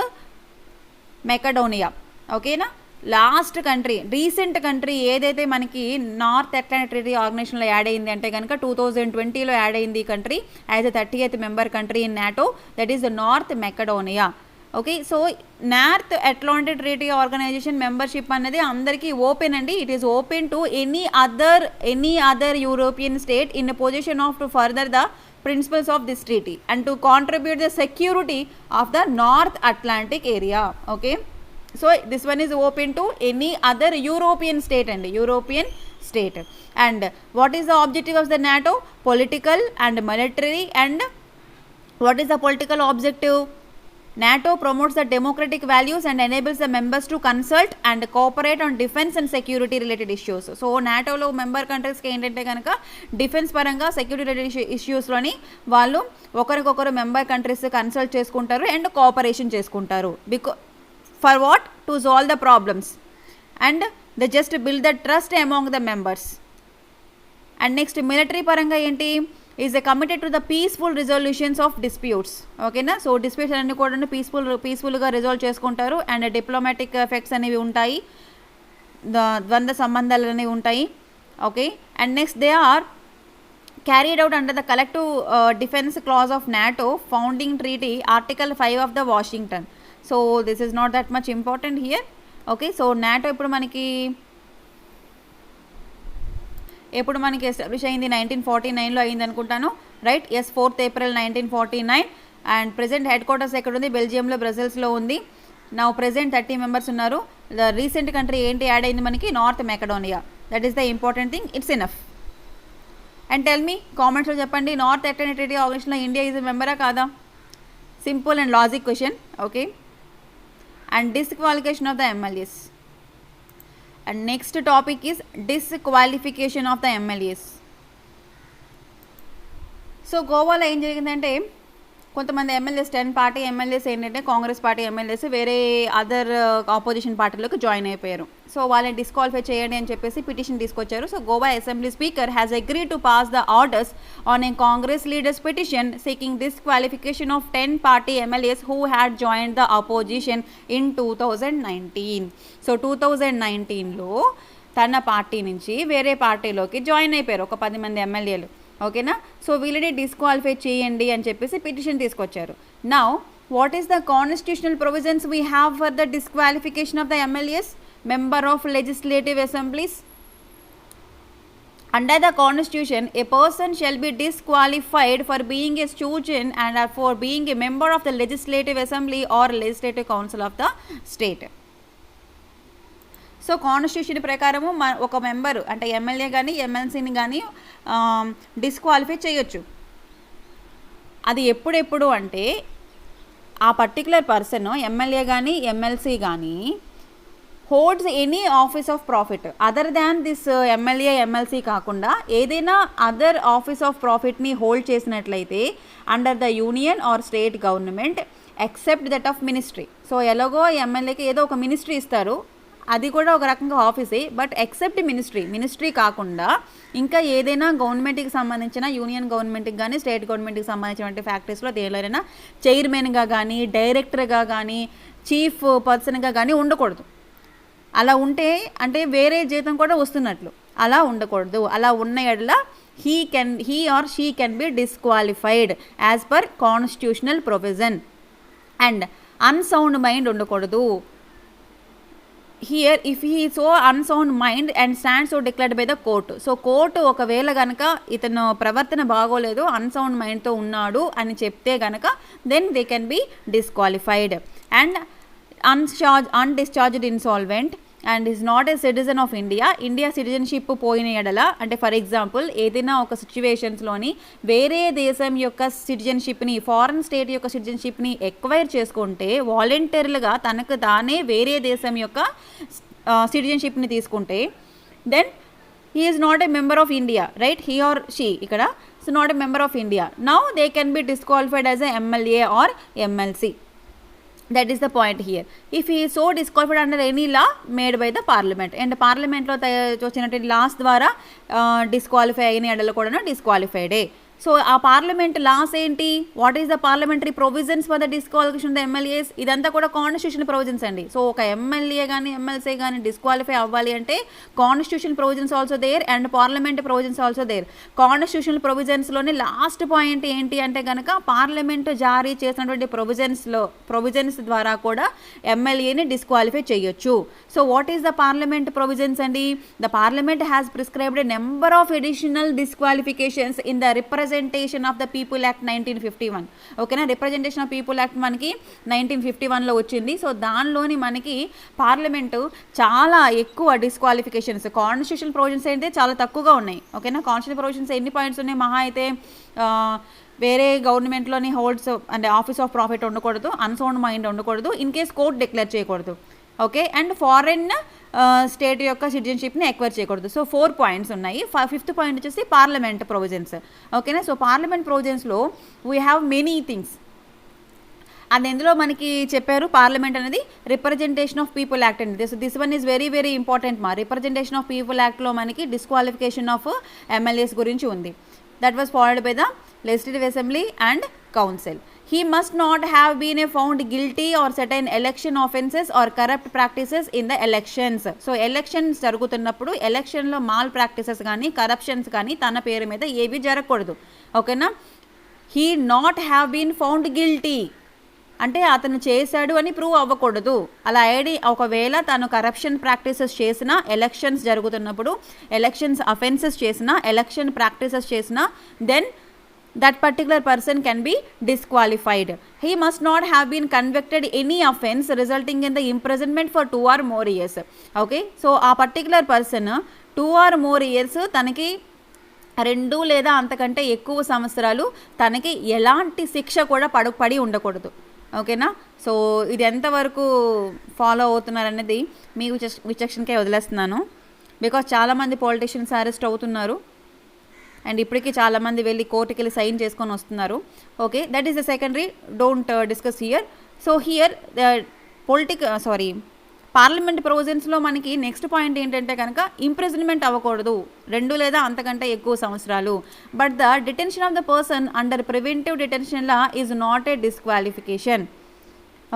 మెకడోనియా. ఓకేనా, లాస్ట్ కంట్రీ, రీసెంట్ కంట్రీ ఏదైతే మనకి నార్త్ అట్లాంటిక్ ట్రీటీ ఆర్గనైజేషన్లో యాడ్ అయింది అంటే కనుక 2020లో యాడ్ అయింది ఈ country as a 38th member country in NATO, that is the North Macedonia. Okay, so North Atlantic Treaty organisation membership అనేది అందరికీ ఓపెన్ అండి. It is open to any other European state in position off to further the principles of this treaty and to contribute the security of the North Atlantic area. Okay, so this one is open to any other European state and European state. And what is the objective of the NATO? Political and military. And what is the political objective? NATO promotes the democratic values and enables the members to consult and cooperate on defense and security related issues. So నాటోలో మెంబర్ కంట్రీస్కి ఏంటంటే కనుక డిఫెన్స్ పరంగా సెక్యూరిటీ రిలేటెడ్ ఇష్యూస్లోని వాళ్ళు ఒకరికొకరు మెంబర్ కంట్రీస్ కన్సల్ట్ చేసుకుంటారు అండ్ కోఆపరేషన్ చేసుకుంటారు. For what? To solve the problems and the just build the trust among the members. And next military పరంగా ఏంటి? Is committed to the peaceful resolutions of disputes. ఓకేనా. సో డిస్ప్యూట్స్ అన్నీ కూడా పీస్ఫుల్గా రిజాల్వ్ చేసుకుంటారు. అండ్ డిప్లొమాటిక్ ఎఫెక్ట్స్ అనేవి ఉంటాయి, ద్వంద్వ సంబంధాలు అనేవి ఉంటాయి. Okay. And next they are carried out under the collective defense clause of NATO founding treaty article 5 of the Washington. So this is not that much important here. Okay, so NATO ఇప్పుడు మనకి ఎస్టాబ్లిష్ అయింది 1949లో అయింది అనుకుంటాను, right? Yes, 4th April 1949. And present headquarters ఎక్కడ ఉంది? బెల్జియంలో, బ్రజిల్స్లో ఉంది. నా ప్రెజెంట్ 30 మెంబర్స్ ఉన్నారు. ద రీసెంట్ కంట్రీ ఏంటి యాడ్ అయింది మనకి? North Macedonia. That is the important thing. It's enough. And tell me, కామెంట్స్లో చెప్పండి, నార్త్ అట్లాంటిక్ ట్రీటీ ఆర్గనైజేషన్లో ఇండియా ఈజ్ మెంబరా కాదా? Simple and logic question. Okay. And disqualification of the MLAs. And next topic is disqualification of the MLAs. So గోవాలో ఏం జరిగిందంటే, కొంతమంది ఎమ్మెల్యేస్ 10 పార్టీ ఎమ్మెల్యేస్ ఏంటంటే కాంగ్రెస్ పార్టీ ఎమ్మెల్యేస్ వేరే అదర్ ఆపోజిషన్ పార్టీలోకి జాయిన్ అయిపోయారు. సో వాళ్ళని డిస్క్వాలిఫై చేయండి అని చెప్పేసి పిటిషన్ తీసుకొచ్చారు. So Goa assembly speaker has agreed to pass the orders on a Congress leaders petition seeking disqualification of 10 party MLAs who had joined the opposition in 2019. So 2019లో తన పార్టీ నుంచి వేరే పార్టీలోకి జాయిన్ అయిపోయారు ఒక 10 మంది ఎమ్మెల్యేలు. ఓకేనా. సో వీళ్ళని డిస్క్వాలిఫై చేయండి అని చెప్పేసి పిటిషన్ తీసుకొచ్చారు. Now what is the constitutional provisions we have for the disqualification of the MLAs member of legislative assemblies? Under the constitution, a person shall be disqualified for being a student and for being a member of the legislative assembly or legislative council of the state. So constitution ప్రకారము ఒక మెంబరు అంటే ఎమ్మెల్యే కానీ ఎమ్మెల్సీని కానీ డిస్క్వాలిఫై చేయొచ్చు. అది ఎప్పుడెప్పుడు అంటే ఆ పర్టికులర్ పర్సన్ ఎమ్మెల్యే కానీ ఎమ్మెల్సీ కానీ holds any office of profit other than this MLA MLC కాకుండా ఏదైనా అదర్ ఆఫీస్ ఆఫ్ ప్రాఫిట్ని హోల్డ్ చేసినట్లయితే under the union or state government except that of ministry. So ఎలాగో ఎమ్మెల్యేకి ఏదో ఒక మినిస్ట్రీ ఇస్తారు, అది కూడా ఒక రకంగా ఆఫీసే, బట్ ఎక్సెప్ట్ మినిస్ట్రీ కాకుండా ఇంకా ఏదైనా గవర్నమెంట్కి సంబంధించిన యూనియన్ గవర్నమెంట్కి కానీ స్టేట్ గవర్నమెంట్కి సంబంధించినటువంటి ఫ్యాక్టరీస్లో దేనిలోనైనా చైర్మన్గా కానీ డైరెక్టర్గా కానీ చీఫ్ పర్సన్గా కానీ ఉండకూడదు. అలా ఉంటే అంటే వేరే జీతం కూడా వస్తున్నట్లు, అలా ఉండకూడదు. అలా ఉన్న ఎడల he or she can be disqualified as per constitutional provision. And unsound mind ఉండకూడదు. Here if he so unsound mind and stand so declared by the court. So court ఒకవేళ కనుక ఇతను ప్రవర్తన బాగోలేదు, అన్సౌండ్ మైండ్తో ఉన్నాడు అని చెప్తే కనుక then they can be disqualified. And undischarged insolvent and is not a citizen of India citizenship పోయిన ఎడల అంటే ఫర్ ఎగ్జాంపుల్ ఏదైనా ఒక సిచ్యువేషన్స్లోని వేరే దేశం యొక్క సిటిజన్షిప్ని ఫారెన్ స్టేట్ యొక్క సిటిజన్షిప్ని ఎక్వైర్ చేసుకుంటే వాలంటరీగా తనకు తానే వేరే దేశం యొక్క సిటిజన్షిప్ని తీసుకుంటే then he is not a member of India, right? He or she ఇక్కడ so not a member of India. Now they can be disqualified as a MLA or MLC. That is the point here. If he is so disqualified under any law made by the parliament and పార్లమెంట్లో వచ్చినటువంటి లాస్ ద్వారా డిస్క్వాలిఫై అయిన ఎడలు కూడా డిస్క్వాలిఫైడే. సో ఆ పార్లమెంట్ లాస్ ఏంటి? What is the parliamentary provisions for the disqualification of the MLAs? ఇదంతా కూడా కాన్స్టిట్యూషన్ ప్రొవిజన్స్ అండి. సో ఒక ఎమ్మెల్యే కానీ ఎమ్మెల్సీ కానీ డిస్క్వాలిఫై అవ్వాలి అంటే constitution provisions also there and parliament provisions also there. Constitutional ప్రొవిజన్స్లోని లాస్ట్ పాయింట్ ఏంటి అంటే కనుక పార్లమెంట్ జారీ చేసినటువంటి ప్రొవిజన్స్ ద్వారా కూడా ఎమ్మెల్యేని డిస్క్వాలిఫై చేయొచ్చు. So what is the parliament provisions అండి? The parliament has prescribed a number of additional disqualifications in the representation of the people act 1951. ఓకేనా. రిప్రజెంటేషన్ ఆఫ్ పీపుల్ యాక్ట్ మనకి 1951లో వచ్చింది. సో దానిలోని మనకి పార్లమెంటు చాలా ఎక్కువ డిస్క్వాలిఫికేషన్స్, కాన్స్టిట్యూషన్ ప్రొవిజన్స్ అయితే చాలా తక్కువగా ఉన్నాయి. ఓకేనా. కాన్స్టిట్యూషన్ ప్రొవిజన్స్ ఎన్ని పాయింట్స్ ఉన్నాయి? మహా అయితే వేరే గవర్నమెంట్లోని హోల్డ్స్ అంటే ఆఫీస్ ఆఫ్ ప్రాఫిట్ ఉండకూడదు, అన్సౌండ్ మైండ్ ఉండకూడదు, ఇన్ కేస్ కోర్ట్ డిక్లేర్ చేయకూడదు. ఓకే. అండ్ ఫారెన్ స్టేట్ యొక్క సిటిజన్షిప్ని ఎక్వైర్ చేయకూడదు. సో 4 పాయింట్స్ ఉన్నాయి. 5th పాయింట్ వచ్చేసి పార్లమెంట్ ప్రొవిజన్స్. ఓకేనా. సో పార్లమెంట్ ప్రొవిజన్స్లో వీ హ్యావ్ మెనీ థింగ్స్. అది ఎందులో మనకి చెప్పారు పార్లమెంట్ అనేది రిప్రజెంటేషన్ ఆఫ్ పీపుల్ యాక్ట్ అండి. So this one is very very important. Representation of people యాక్ట్లో మనకి డిస్క్వాలిఫికేషన్ ఆఫ్ ఎమ్మెల్యేస్ గురించి ఉంది. that was followed by the Legislative Assembly and Council. He must not have been found guilty or certain election offences or corrupt practices in the elections. So elections జరుగుతున్నప్పుడు ఎలక్షన్లో మాల్ ప్రాక్టీసెస్ కానీ కరప్షన్స్ కానీ తన పేరు మీద ఏవి జరగకూడదు. ఓకేనా. He not have been found guilty అంటే అతను చేశాడు అని ప్రూవ్ అవ్వకూడదు. అలా ఒకవేళ తను కరప్షన్ ప్రాక్టీసెస్ చేసినా, ఎలక్షన్స్ జరుగుతున్నప్పుడు ఎలక్షన్స్ అఫెన్సెస్ చేసినా, ఎలక్షన్ ప్రాక్టీసెస్ చేసినా, then that particular person can be disqualified. He must not have been convicted any offence resulting in the imprisonment for 2 or more years. Okay, so ఆ particular person 2 or more years తనకి 2 లేదా అంతకంటే ఎక్కువ సంవత్సరాలు తనకి ఎలాంటి శిక్ష కూడా పడి ఉండకూడదు. ఓకేనా. సో ఇది ఎంతవరకు ఫాలో అవుతున్నారనేది మీ విచక్షణకే వదిలేస్తున్నాను. బికాజ్ చాలామంది పొలిటీషియన్స్ అరెస్ట్ అవుతున్నారు అండ్ ఇప్పటికీ చాలామంది వెళ్ళి కోర్టుకి వెళ్ళి సైన్ చేసుకొని వస్తున్నారు. Okay, that is the secondary, don't discuss here. So here parliament ప్రొవిజన్స్లో మనకి నెక్స్ట్ పాయింట్ ఏంటంటే కనుక ఇంప్రిజన్మెంట్ అవ్వకూడదు 2 లేదా అంతకంటే ఎక్కువ సంవత్సరాలు. But the detention of the person under preventive detention law is not a disqualification.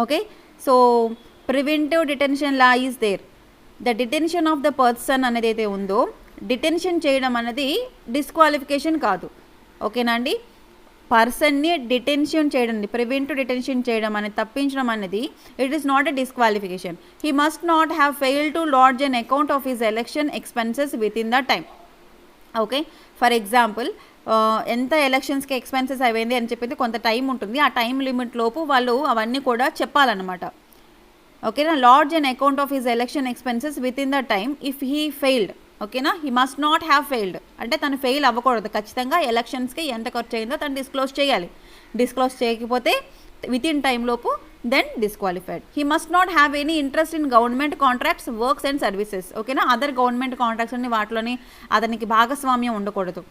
Okay, so preventive detention law is there. The detention of the person అనేది అయితే ఉందో, డిటెన్షన్ చేయడం అనేది డిస్క్వాలిఫికేషన్ కాదు. ఓకేనా అండి. పర్సన్ని డిటెన్షన్ చేయడం, ప్రివెంటివ్ డిటెన్షన్ చేయడం అనేది, తప్పించడం అనేది it is not a disqualification. He must not have fail to lodge an account of his election expenses with in the time. Okay, for example ఎంత ఎలక్షన్స్కి ఎక్స్పెన్సెస్ అయింది అని చెప్పేది కొంత టైం ఉంటుంది. ఆ టైం లిమిట్ లోపు వాళ్ళు అవన్నీ కూడా చెప్పాలన్నమాట. ఓకేనా. Lodge an account of his election expenses with in the time if he failed. ఓకేనా. He must not have failed అంటే తను ఫెయిల్ అవ్వకూడదు. ఖచ్చితంగా ఎలక్షన్స్కి ఎంత ఖర్చు అయిందో తను డిస్క్లోజ్ చేయాలి. డిస్క్లోజ్ చేయకపోతే విత్ ఇన్ టైం లోపు then disqualified. He must not have any interest in government contracts, works and services. ఓకేనా. అదర్ గవర్నమెంట్ కాంట్రాక్ట్స్ అన్ని వాటిలోని అతనికి భాగస్వామ్యం ఉండకూడదు.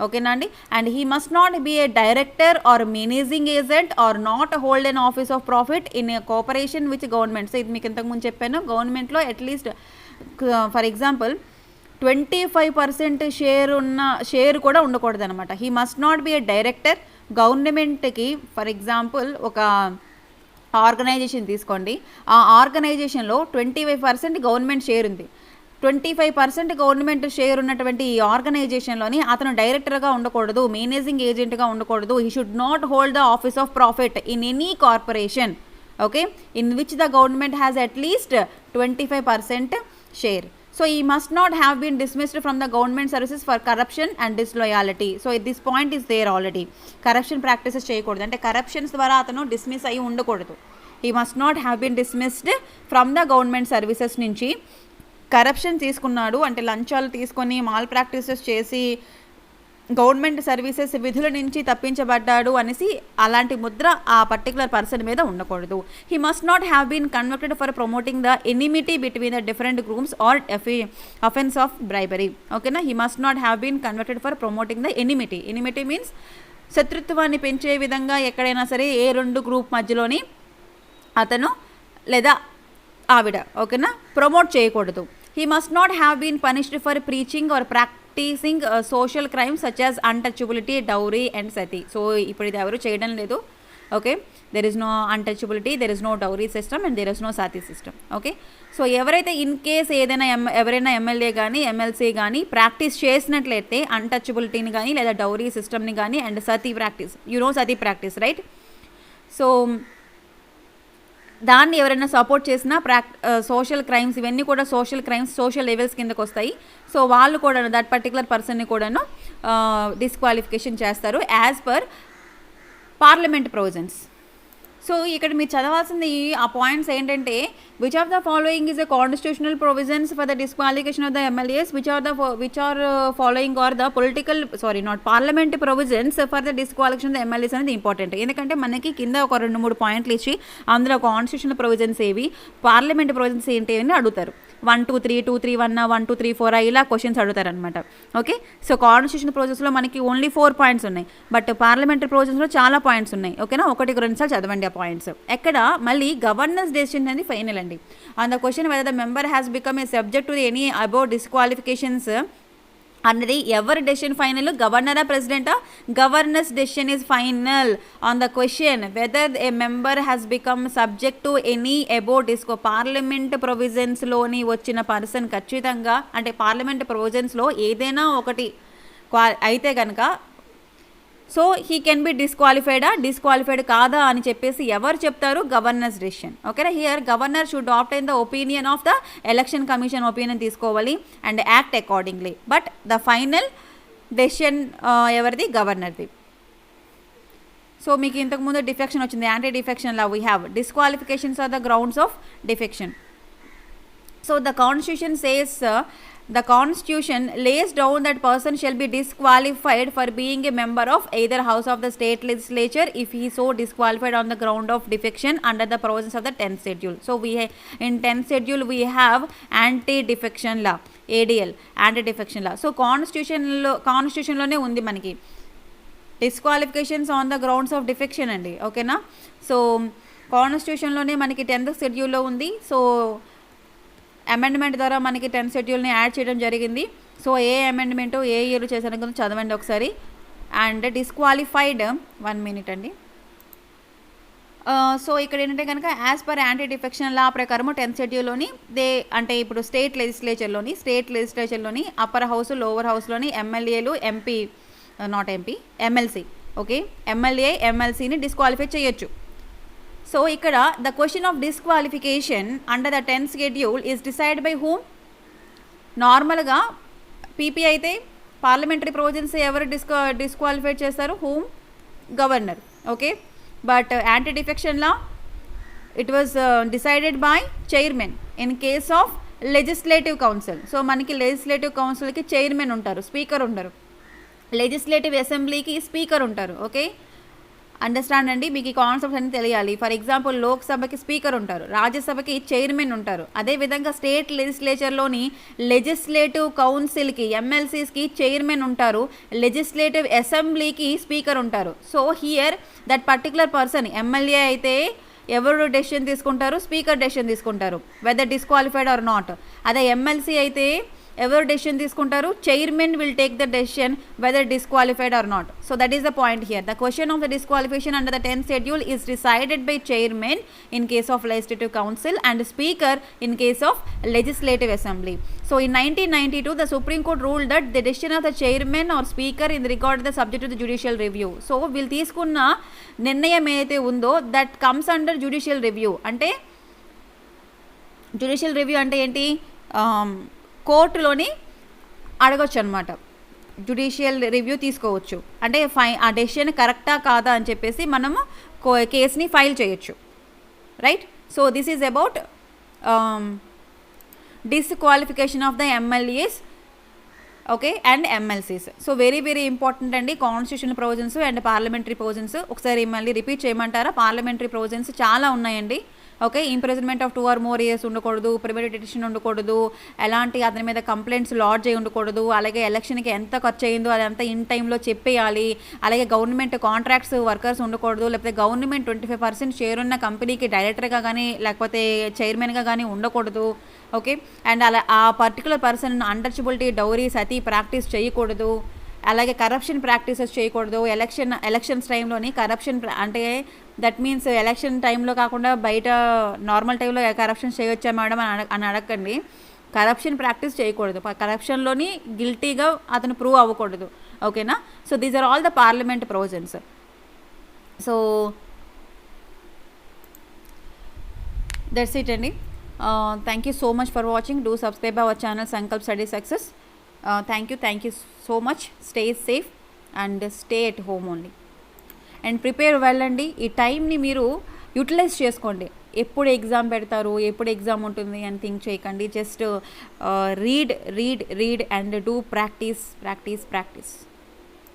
ఓకేనా అండి. And he must not be a director or managing agent or not hold an office of profit in a cooperation with government. So ఇది మీకు ఇంతకుముందు చెప్పాను. గవర్నమెంట్లో అట్లీస్ట్ ఫర్ ఎగ్జాంపుల్ 25% షేర్ కూడా ఉండకూడదు అనమాట. He must not be A director. గవర్నమెంట్కి ఫర్ ఎగ్జాంపుల్ ఒక ఆర్గనైజేషన్ తీసుకోండి. ఆ ఆర్గనైజేషన్లో 25% గవర్నమెంట్ షేర్ ఉంది. 25% గవర్నమెంట్ షేర్ ఉన్నటువంటి ఈ ఆర్గనైజేషన్లోని అతను డైరెక్టర్గా ఉండకూడదు, మేనేజింగ్ ఏజెంట్గా ఉండకూడదు. He should not hold the office of profit in any corporation. Okay, in which the government has at least 25% share. So he must not have been dismissed from the government services for corruption and disloyalty. So this point is there already. Corruption practices చేయకూడదు అంటే కరప్షన్స్ ద్వారా అతను డిస్మిస్ అయ్యి ఉండకూడదు. He must not have been dismissed from the government services నుంచి. కరప్షన్ తీసుకున్నాడు అంటే లంచాలు తీసుకొని మాల్ ప్రాక్టీసెస్ చేసి గవర్నమెంట్ సర్వీసెస్ విధుల నుంచి తప్పించబడ్డాడు అనేసి అలాంటి ముద్ర ఆ పర్టికులర్ పర్సన్ మీద ఉండకూడదు. He must not have been convicted for promoting the enmity between the different groups or offence of bribery. ఓకేనా. He must not have been convicted for promoting the enmity. Enmity means శత్రుత్వాన్ని పెంచే విధంగా ఎక్కడైనా సరే ఏ 2 గ్రూప్ మధ్యలోని అతను లేదా ఆవిడ ఓకేనా ప్రమోట్ చేయకూడదు. He must not have been punished for preaching or practising social crimes such as untouchability, dowry and sati. So ఇప్పుడు ఇది ఎవరు చేయడం లేదు. Okay, there is no untouchability, there is no dowry system and there is no sati system. Okay, so ఎవరైతే ఇన్ కేస్ ఏదైనా ఎవరైనా ఎమ్మెల్యే కానీ ఎమ్మెల్సీ కానీ ప్రాక్టీస్ చేసినట్లయితే అన్టచబిలిటీని కానీ లేదా డౌరీ సిస్టమ్ని కానీ and Sati practice, you know Sati practice right. So దాన్ని ఎవరైనా సపోర్ట్ చేసిన సోషల్ క్రైమ్స్, ఇవన్నీ కూడా సోషల్ క్రైమ్స్, సోషల్ లెవెల్స్ కిందకు వస్తాయి. సో వాళ్ళు కూడా దట్ పర్టికులర్ పర్సన్ని కూడాను డిస్క్వాలిఫికేషన్ చేస్తారు as per parliament provisions. So ఇక్కడ మీరు చదవాల్సింది ఆ పాయింట్స్ ఏంటంటే which of the following is the constitutional provisions for the disqualification of the MLAs, which are following are the political not parliament provisions for the disqualification of the MLAs అనేది ఇంపార్టెంట్. ఎందుకంటే మనకి కింద ఒక 2-3 పాయింట్లు ఇచ్చి అందులో కాన్స్టిట్యూషనల్ ప్రొవిజన్స్ ఏవి, పార్లమెంట్ ప్రొవిజన్స్ ఏంటి అని అడుగుతారు. 1 2 3 2 3 1 1 2 3 4 ఇలా క్వశ్చన్స్ అడుగుతారనమాట. ఓకే, సో కాన్స్టిట్యూషన్ ప్రొవిజన్స్లో మనకి ఓన్లీ 4 పాయింట్స్ ఉన్నాయి, బట్ పార్లమెంటరీ ప్రొవిజన్స్లో చాలా పాయింట్స్ ఉన్నాయి. ఓకేనా, 1-2 సార్లు చదవండి ఆ పాయింట్స్. ఎక్కడ మళ్ళీ గవర్నెన్స్ డెసిషన్ అనేది ఫైనల్ అండి. On the question whether the member has become a subject to any about disqualifications అన్నది ఎవరి డెసిషన్ ఫైనల్, గవర్నరా ప్రెసిడెంటా? Governor's decision is final on the question whether a member has become subject to any about disco. Parliament ప్రొవిజన్స్లోని వచ్చిన పర్సన్ ఖచ్చితంగా, అంటే పార్లమెంట్ ప్రొవిజన్స్లో ఏదైనా ఒకటి అయితే కనుక so he can be disqualified కాదా అని చెప్పేసి ఎవరు చెప్తారు? Governor's decision. ఓకేనా? Here governor should obtain the opinion of the election commission opinion తీసుకోవాలి and act accordingly. But the final decision ఎవరిది? గవర్నర్ది. సో మీకు ఇంతకుముందు డిఫెక్షన్ వచ్చింది, anti defection law we have disqualifications are the grounds of defection. So the constitution says the constitution lays down that person shall be disqualified for being a member of either house of the state legislature if he so disqualified on the ground of defection under the provisions of the 10th schedule. So in 10th schedule we have anti defection law, ADL, anti defection law. So constitution లోనే ఉంది మనకి disqualifications on the grounds of defection అండి. ఓకేనా? సో కాన్స్టిట్యూషన్లోనే మనకి 10th షెడ్యూల్లో ఉంది. సో అమెండ్మెంట్ ద్వారా మనకి 10th షెడ్యూల్ని యాడ్ చేయడం జరిగింది. సో ఏ అమెండ్మెంటు ఏ ఇయర్ చేశారో కొంచెం చదవండి ఒకసారి. అండ్ డిస్క్వాలిఫైడ్ 1 minute అండి. సో ఇక్కడ ఏంటంటే కనుక యాజ్ పర్ యాంటీ డిఫెక్షన్ లా ప్రకారము 10th షెడ్యూల్లోని అంటే ఇప్పుడు స్టేట్ లెజిస్లేచర్లోని అప్పర్ హౌస్ లోవర్ హౌస్లోని ఎమ్మెల్యేలు ఎమ్మెల్సీ ఓకే ఎమ్మెల్సీని డిస్క్వాలిఫై చేయొచ్చు. సో ఇక్కడ the question of disqualification under the 10th schedule is decide by whom? నార్మల్గా పీపీ అయితే పార్లమెంటరీ ప్రొవిజన్స్ ఎవరు డిస్క్వాలిఫై చేస్తారు? Whom? Governor. Okay, but anti defection law it was decided by chairman in case of legislative council. So మనకి లెజిస్లేటివ్ కౌన్సిల్కి చైర్మన్ ఉంటారు, స్పీకర్ ఉండరు. లెజిస్లేటివ్ అసెంబ్లీకి స్పీకర్ ఉంటారు. ఓకే, అండర్స్టాండ్ అండి, మీకు ఈ కాన్సెప్ట్స్ అన్ని తెలియాలి. ఫర్ ఎగ్జాంపుల్ లోక్సభకి స్పీకర్ ఉంటారు, రాజ్యసభకి చైర్మన్ ఉంటారు. అదేవిధంగా స్టేట్ లెజిస్లేచర్లోని లెజిస్లేటివ్ కౌన్సిల్కి ఎమ్మెల్సీస్కి చైర్మన్ ఉంటారు, లెజిస్లేటివ్ అసెంబ్లీకి స్పీకర్ ఉంటారు. So here that particular person MLA అయితే ఎవరు డెసిషన్ తీసుకుంటారు? స్పీకర్ డెసిషన్ తీసుకుంటారు, వెదర్ డిస్క్వాలిఫైడ్ ఆర్ నాట్. అదే ఎమ్మెల్సీ అయితే ఎవరు డెసిషన్ తీసుకుంటారు? Chairman will take the decision whether disqualified or not. So that is the point here. The question of the disqualification under the 10th schedule is decided by chairman in case of legislative council and speaker in case of legislative assembly. So in 1992 the Supreme Court ruled that the decision of the chairman or speaker in regard to the subject to the judicial review. So వీళ్ళు తీసుకున్న నిర్ణయం ఏదైతే ఉందో that comes under judicial review. అంటే జ్యుడిషియల్ రివ్యూ అంటే ఏంటి? కోర్టులోని అడగొచ్చు అనమాట, జ్యుడిషియల్ రివ్యూ తీసుకోవచ్చు. అంటే ఆ డెసిషన్ కరెక్టా కాదా అని చెప్పేసి మనము కేసుని ఫైల్ చేయొచ్చు, right? So this is about disqualification of the MLAs okay and MLCs. So very very important అండి constitutional provisions and parliamentary provisions. ఒకసారి మళ్ళీ రిపీట్ చేయమంటారా? పార్లమెంటరీ ప్రొవిజన్స్ చాలా ఉన్నాయండి. Okay, imprisonment of 2 or more years ఉండకూడదు, ప్రిమెడిటేషన్ ఉండకూడదు, ఎలాంటి అతని మీద కంప్లైంట్స్ లాడ్జ్ అయి ఉండకూడదు, అలాగే ఎలక్షన్కి ఎంత ఖర్చు అయిందో అదంతా ఇన్ టైంలో చెప్పేయాలి, అలాగే గవర్నమెంట్ కాంట్రాక్ట్స్ వర్కర్స్ ఉండకూడదు, లేకపోతే గవర్నమెంట్ 25% షేర్ ఉన్న కంపెనీకి డైరెక్టర్గా కానీ లేకపోతే చైర్మన్గా కానీ ఉండకూడదు. ఓకే, అండ్ అలా ఆ పర్టికులర్ పర్సన్ అన్టచబిలిటీ, డౌరీ, సతీ ప్రాక్టీస్ చేయకూడదు, అలాగే కరప్షన్ ప్రాక్టీసెస్ చేయకూడదు. ఎలక్షన్స్ టైంలోని కరప్షన్ అంటే దట్ మీన్స్ ఎలక్షన్ టైంలో కాకుండా బయట నార్మల్ టైంలో కరప్షన్ చేయొచ్చా మేడం అని అడగండి. కరప్షన్ ప్రాక్టీస్ చేయకూడదు, కరప్షన్లోని గిల్టీగా అతను ప్రూవ్ అవ్వకూడదు. ఓకేనా? So these are all the parliament provisions. So that's it అండి. Thank you so much for watching. Do subscribe our channel Sankalp study success. Thank you so much. Stay safe and stay at home only and prepare వెళ్ళండి. ఈ టైంని మీరు యూటిలైజ్ చేసుకోండి. ఎప్పుడు ఎగ్జామ్ పెడతారు, ఎప్పుడు ఎగ్జామ్ ఉంటుంది అని థింక్ చేయకండి. Just read and do practice.